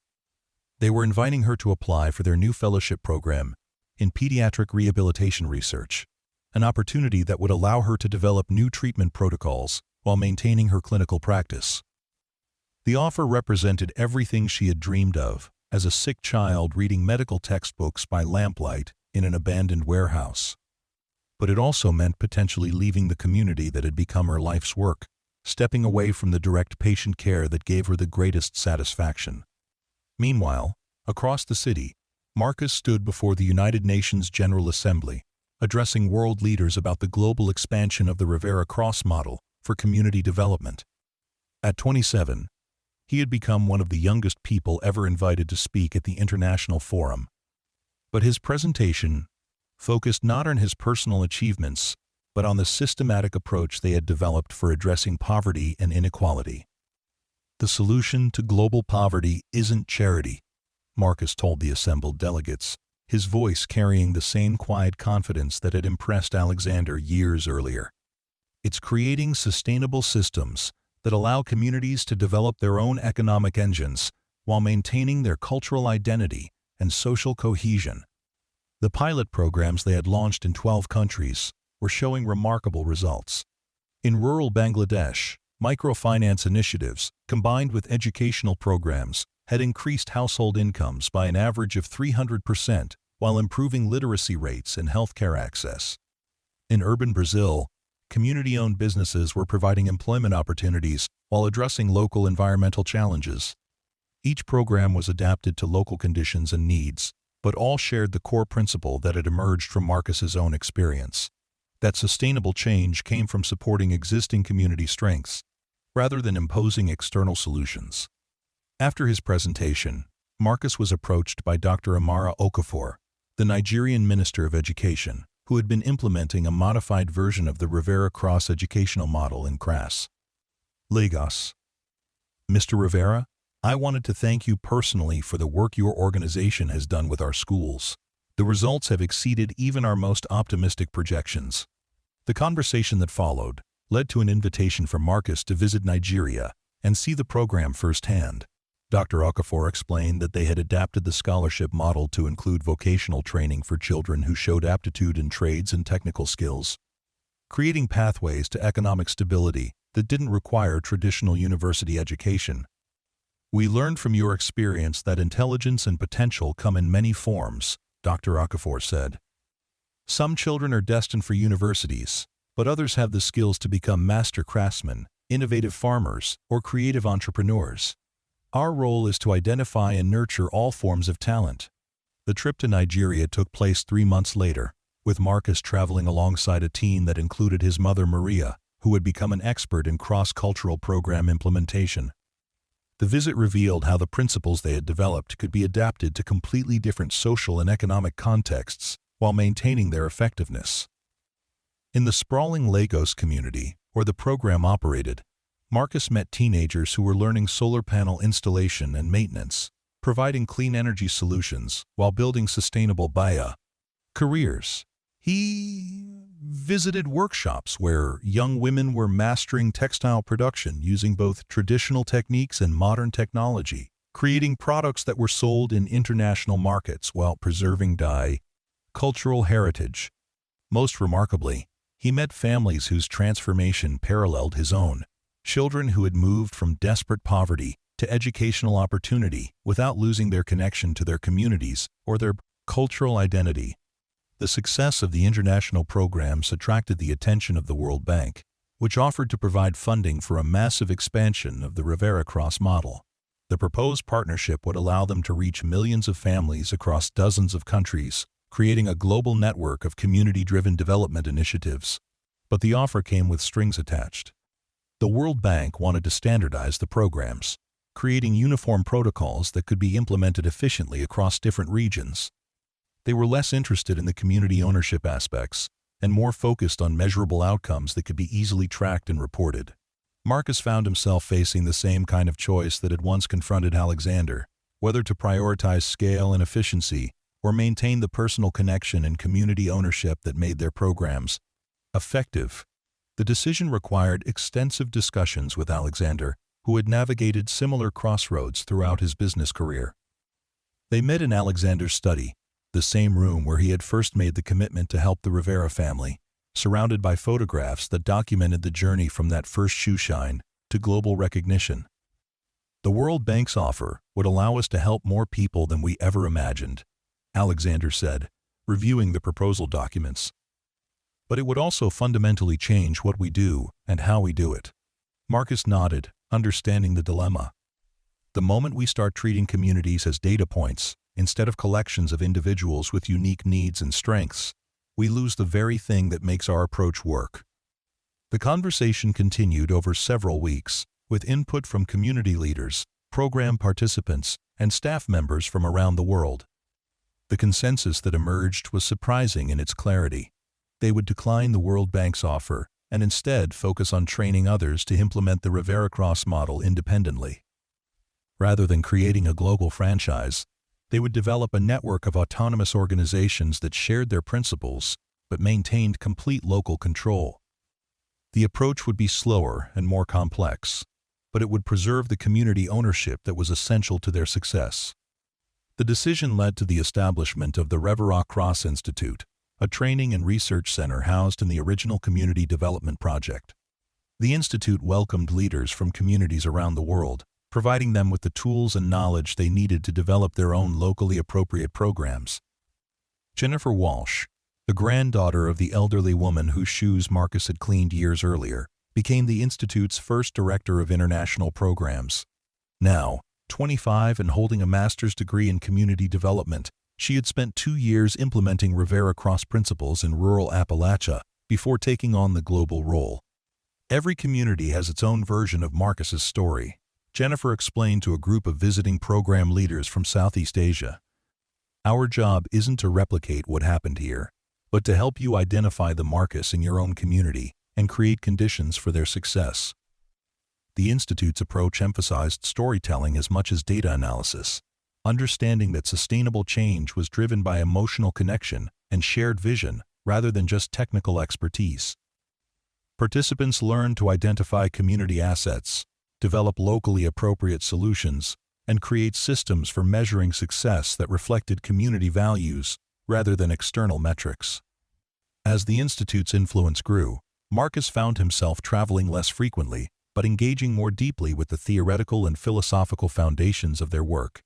They were inviting her to apply for their new fellowship program in pediatric rehabilitation research, an opportunity that would allow her to develop new treatment protocols while maintaining her clinical practice. The offer represented everything she had dreamed of as a sick child reading medical textbooks by lamplight in an abandoned warehouse. But it also meant potentially leaving the community that had become her life's work, stepping away from the direct patient care that gave her the greatest satisfaction. Meanwhile, across the city, Marcus stood before the United Nations General Assembly, addressing world leaders about the global expansion of the Rivera Cross model for community development. At 27, he had become one of the youngest people ever invited to speak at the international forum. But his presentation focused not on his personal achievements, but on the systematic approach they had developed for addressing poverty and inequality. "The solution to global poverty isn't charity," Marcus told the assembled delegates, his voice carrying the same quiet confidence that had impressed Alexander years earlier. "It's creating sustainable systems that allow communities to develop their own economic engines while maintaining their cultural identity and social cohesion." The pilot programs they had launched in 12 countries were showing remarkable results. In rural Bangladesh, microfinance initiatives, combined with educational programs, had increased household incomes by an average of 300% while improving literacy rates and healthcare access. In urban Brazil, community-owned businesses were providing employment opportunities while addressing local environmental challenges. Each program was adapted to local conditions and needs, but all shared the core principle that had emerged from Marcus's own experience. That sustainable change came from supporting existing community strengths, rather than imposing external solutions. After his presentation, Marcus was approached by Dr. Amara Okafor, the Nigerian Minister of Education, who had been implementing a modified version of the Rivera Cross educational model in Cras, Lagos. "Mr. Rivera, I wanted to thank you personally for the work your organization has done with our schools. The results have exceeded even our most optimistic projections." The conversation that followed led to an invitation for Marcus to visit Nigeria and see the program firsthand. Dr. Okafor explained that they had adapted the scholarship model to include vocational training for children who showed aptitude in trades and technical skills, creating pathways to economic stability that didn't require traditional university education. "We learned from your experience that intelligence and potential come in many forms," Dr. Okafor said. "Some children are destined for universities, but others have the skills to become master craftsmen, innovative farmers, or creative entrepreneurs. Our role is to identify and nurture all forms of talent." The trip to Nigeria took place 3 months later, with Marcus traveling alongside a team that included his mother Maria, who had become an expert in cross-cultural program implementation. The visit revealed how the principles they had developed could be adapted to completely different social and economic contexts while maintaining their effectiveness. In the sprawling Lagos community, where the program operated, Marcus met teenagers who were learning solar panel installation and maintenance, providing clean energy solutions while building sustainable careers. He visited workshops where young women were mastering textile production using both traditional techniques and modern technology, creating products that were sold in international markets while preserving cultural heritage. Most remarkably, he met families whose transformation paralleled his own, children who had moved from desperate poverty to educational opportunity without losing their connection to their communities or their cultural identity. The success of the international programs attracted the attention of the World Bank, which offered to provide funding for a massive expansion of the Rivera Cross model. The proposed partnership would allow them to reach millions of families across dozens of countries, creating a global network of community-driven development initiatives. But the offer came with strings attached. The World Bank wanted to standardize the programs, creating uniform protocols that could be implemented efficiently across different regions. They were less interested in the community ownership aspects and more focused on measurable outcomes that could be easily tracked and reported. Marcus found himself facing the same kind of choice that had once confronted Alexander, whether to prioritize scale and efficiency or maintain the personal connection and community ownership that made their programs effective. The decision required extensive discussions with Alexander, who had navigated similar crossroads throughout his business career. They met in Alexander's study, the same room where he had first made the commitment to help the Rivera family, surrounded by photographs that documented the journey from that first shoe shine to global recognition. "The World Bank's offer would allow us to help more people than we ever imagined," Alexander said, reviewing the proposal documents. "But it would also fundamentally change what we do and how we do it." Marcus nodded, understanding the dilemma. "The moment we start treating communities as data points, instead of collections of individuals with unique needs and strengths, we lose the very thing that makes our approach work." The conversation continued over several weeks, with input from community leaders, program participants, and staff members from around the world. The consensus that emerged was surprising in its clarity. They would decline the World Bank's offer and instead focus on training others to implement the Rivera Cross model independently. Rather than creating a global franchise, they would develop a network of autonomous organizations that shared their principles but maintained complete local control. The approach would be slower and more complex, but it would preserve the community ownership that was essential to their success. The decision led to the establishment of the Rivera Cross Institute, a training and research center housed in the original Community Development Project. The institute welcomed leaders from communities around the world, providing them with the tools and knowledge they needed to develop their own locally appropriate programs. Jennifer Walsh, the granddaughter of the elderly woman whose shoes Marcus had cleaned years earlier, became the Institute's first director of international programs. Now, 25 and holding a master's degree in community development, she had spent 2 years implementing Rivera Cross principles in rural Appalachia before taking on the global role. Every community has its own version of Marcus's story, Jennifer explained to a group of visiting program leaders from Southeast Asia. "Our job isn't to replicate what happened here, but to help you identify the Marcus in your own community and create conditions for their success." The Institute's approach emphasized storytelling as much as data analysis, understanding that sustainable change was driven by emotional connection and shared vision rather than just technical expertise. Participants learned to identify community assets, develop locally appropriate solutions, and create systems for measuring success that reflected community values rather than external metrics. As the Institute's influence grew, Marcus found himself traveling less frequently, but engaging more deeply with the theoretical and philosophical foundations of their work.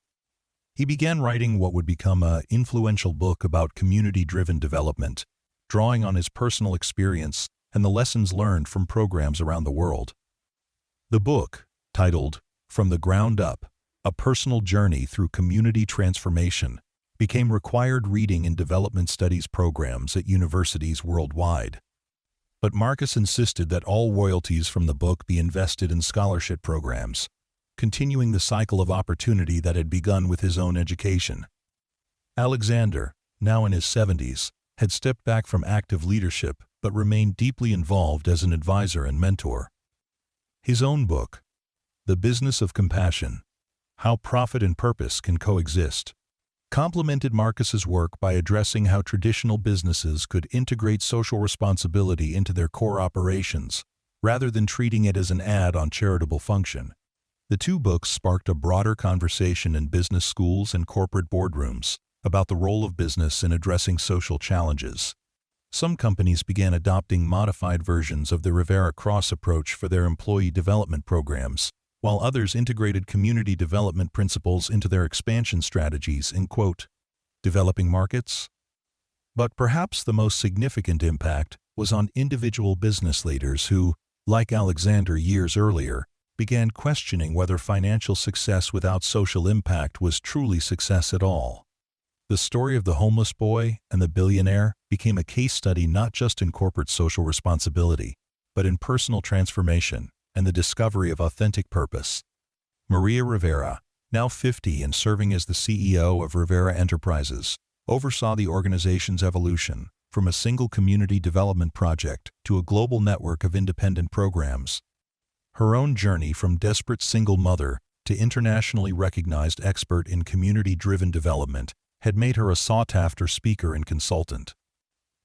He began writing what would become an influential book about community-driven development, drawing on his personal experience and the lessons learned from programs around the world. The book, titled From the Ground Up, A Personal Journey Through Community Transformation, became required reading in development studies programs at universities worldwide. But Marcus insisted that all royalties from the book be invested in scholarship programs, continuing the cycle of opportunity that had begun with his own education. Alexander, now in his 70s, had stepped back from active leadership but remained deeply involved as an advisor and mentor. His own book, The Business of Compassion: How Profit and Purpose Can Coexist, complemented Marcus's work by addressing how traditional businesses could integrate social responsibility into their core operations, rather than treating it as an add-on charitable function. The two books sparked a broader conversation in business schools and corporate boardrooms about the role of business in addressing social challenges. Some companies began adopting modified versions of the Rivera Cross approach for their employee development programs, while others integrated community development principles into their expansion strategies in, quote, developing markets. But perhaps the most significant impact was on individual business leaders who, like Alexander years earlier, began questioning whether financial success without social impact was truly success at all. The story of the homeless boy and the billionaire became a case study not just in corporate social responsibility, but in personal transformation and the discovery of authentic purpose. Maria Rivera, now 50 and serving as the CEO of Rivera Enterprises, oversaw the organization's evolution from a single community development project to a global network of independent programs. Her own journey from desperate single mother to internationally recognized expert in community-driven development had made her a sought-after speaker and consultant.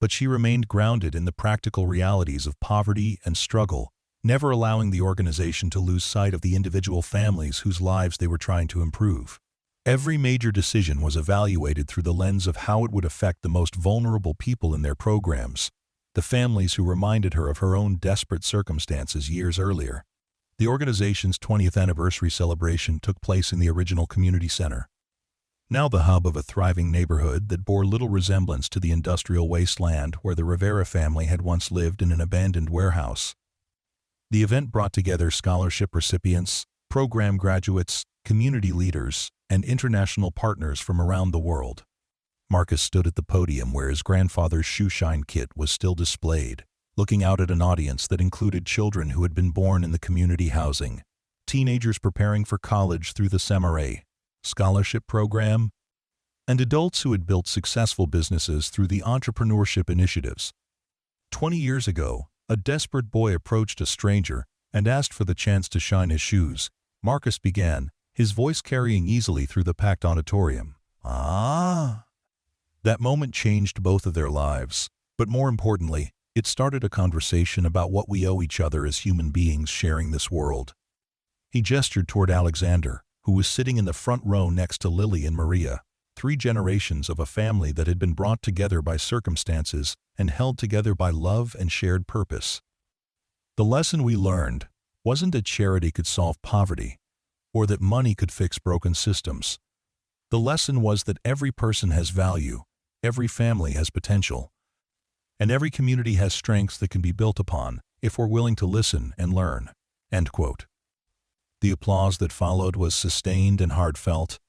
But she remained grounded in the practical realities of poverty and struggle, never allowing the organization to lose sight of the individual families whose lives they were trying to improve. Every major decision was evaluated through the lens of how it would affect the most vulnerable people in their programs, the families who reminded her of her own desperate circumstances years earlier. The organization's 20th anniversary celebration took place in the original community center, now the hub of a thriving neighborhood that bore little resemblance to the industrial wasteland where the Rivera family had once lived in an abandoned warehouse. The event brought together scholarship recipients, program graduates, community leaders, and international partners from around the world. Marcus stood at the podium where his grandfather's shoeshine kit was still displayed, looking out at an audience that included children who had been born in the community housing, teenagers preparing for college through the Samaray scholarship program, and adults who had built successful businesses through the entrepreneurship initiatives. 20 years ago, a desperate boy approached a stranger and asked for the chance to shine his shoes. Marcus began, his voice carrying easily through the packed auditorium. That moment changed both of their lives, but more importantly, it started a conversation about what we owe each other as human beings sharing this world. He gestured toward Alexander, who was sitting in the front row next to Lily and Maria, 3 generations of a family that had been brought together by circumstances and held together by love and shared purpose. The lesson we learned wasn't that charity could solve poverty, or that money could fix broken systems. The lesson was that every person has value, every family has potential, and every community has strengths that can be built upon if we're willing to listen and learn." End quote. The applause that followed was sustained and heartfelt,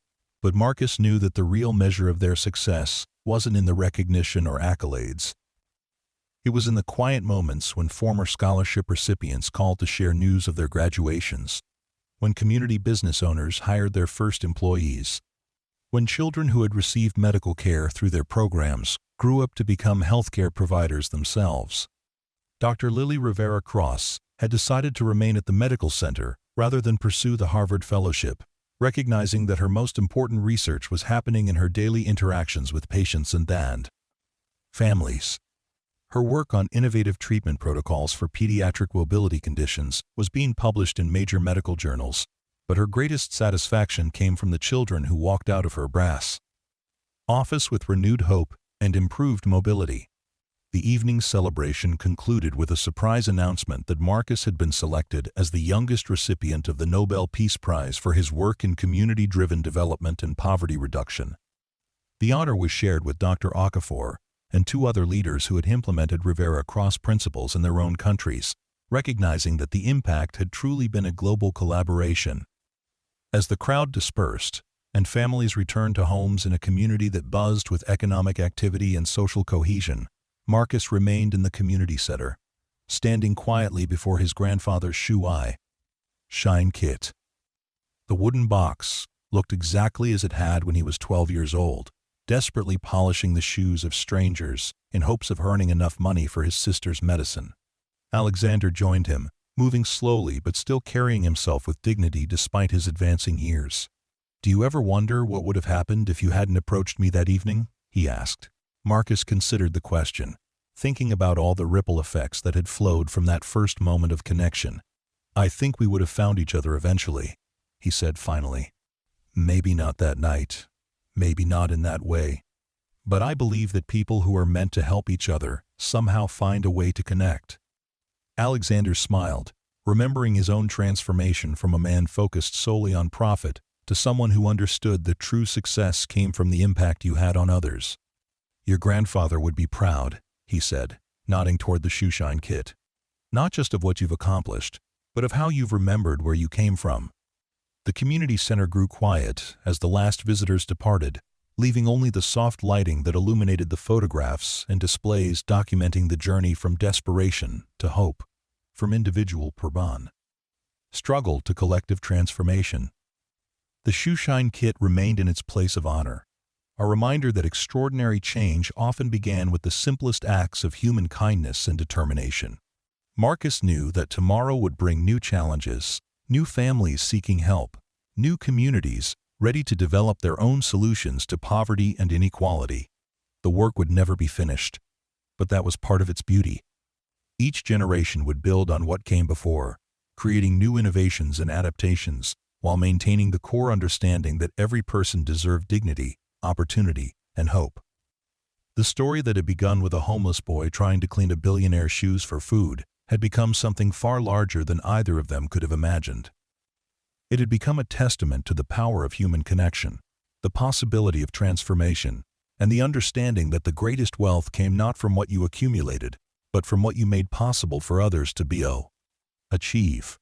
but Marcus knew that the real measure of their success wasn't in the recognition or accolades. It was in the quiet moments when former scholarship recipients called to share news of their graduations, when community business owners hired their first employees, when children who had received medical care through their programs grew up to become healthcare providers themselves. Dr. Lily Rivera Cross had decided to remain at the medical center rather than pursue the Harvard Fellowship, recognizing that her most important research was happening in her daily interactions with patients and families. Her work on innovative treatment protocols for pediatric mobility conditions was being published in major medical journals, But her greatest satisfaction came from the children who walked out of her brass office with renewed hope and improved mobility. The evening's celebration concluded with a surprise announcement that Marcus had been selected as the youngest recipient of the Nobel Peace Prize for his work in community-driven development and poverty reduction. The honor was shared with Dr. Okafor and two other leaders who had implemented Rivera Cross principles in their own countries, recognizing that the impact had truly been a global collaboration. As the crowd dispersed, and families returned to homes in a community that buzzed with economic activity and social cohesion, Marcus remained in the community center, standing quietly before his grandfather's shine kit. The wooden box looked exactly as it had when he was 12 years old, desperately polishing the shoes of strangers in hopes of earning enough money for his sister's medicine. Alexander joined him, moving slowly but still carrying himself with dignity despite his advancing years. "Do you ever wonder what would have happened if you hadn't approached me that evening?" he asked. Marcus considered the question, thinking about all the ripple effects that had flowed from that first moment of connection. "I think we would have found each other eventually," he said finally. "Maybe not that night, maybe not in that way. But I believe that people who are meant to help each other somehow find a way to connect." Alexander smiled, remembering his own transformation from a man focused solely on profit to someone who understood that true success came from the impact you had on others. "Your grandfather would be proud," he said, nodding toward the shoeshine kit. "Not just of what you've accomplished, but of how you've remembered where you came from." The community center grew quiet as the last visitors departed, leaving only the soft lighting that illuminated the photographs and displays documenting the journey from desperation to hope, from individual struggle to collective transformation. The shoeshine kit remained in its place of honor, a reminder that extraordinary change often began with the simplest acts of human kindness and determination. Marcus knew that tomorrow would bring new challenges, new families seeking help, new communities ready to develop their own solutions to poverty and inequality. The work would never be finished, but that was part of its beauty. Each generation would build on what came before, creating new innovations and adaptations, while maintaining the core understanding that every person deserved dignity, opportunity, and hope. The story that had begun with a homeless boy trying to clean a billionaire's shoes for food had become something far larger than either of them could have imagined. It had become a testament to the power of human connection, the possibility of transformation, and the understanding that the greatest wealth came not from what you accumulated, but from what you made possible for others to achieve.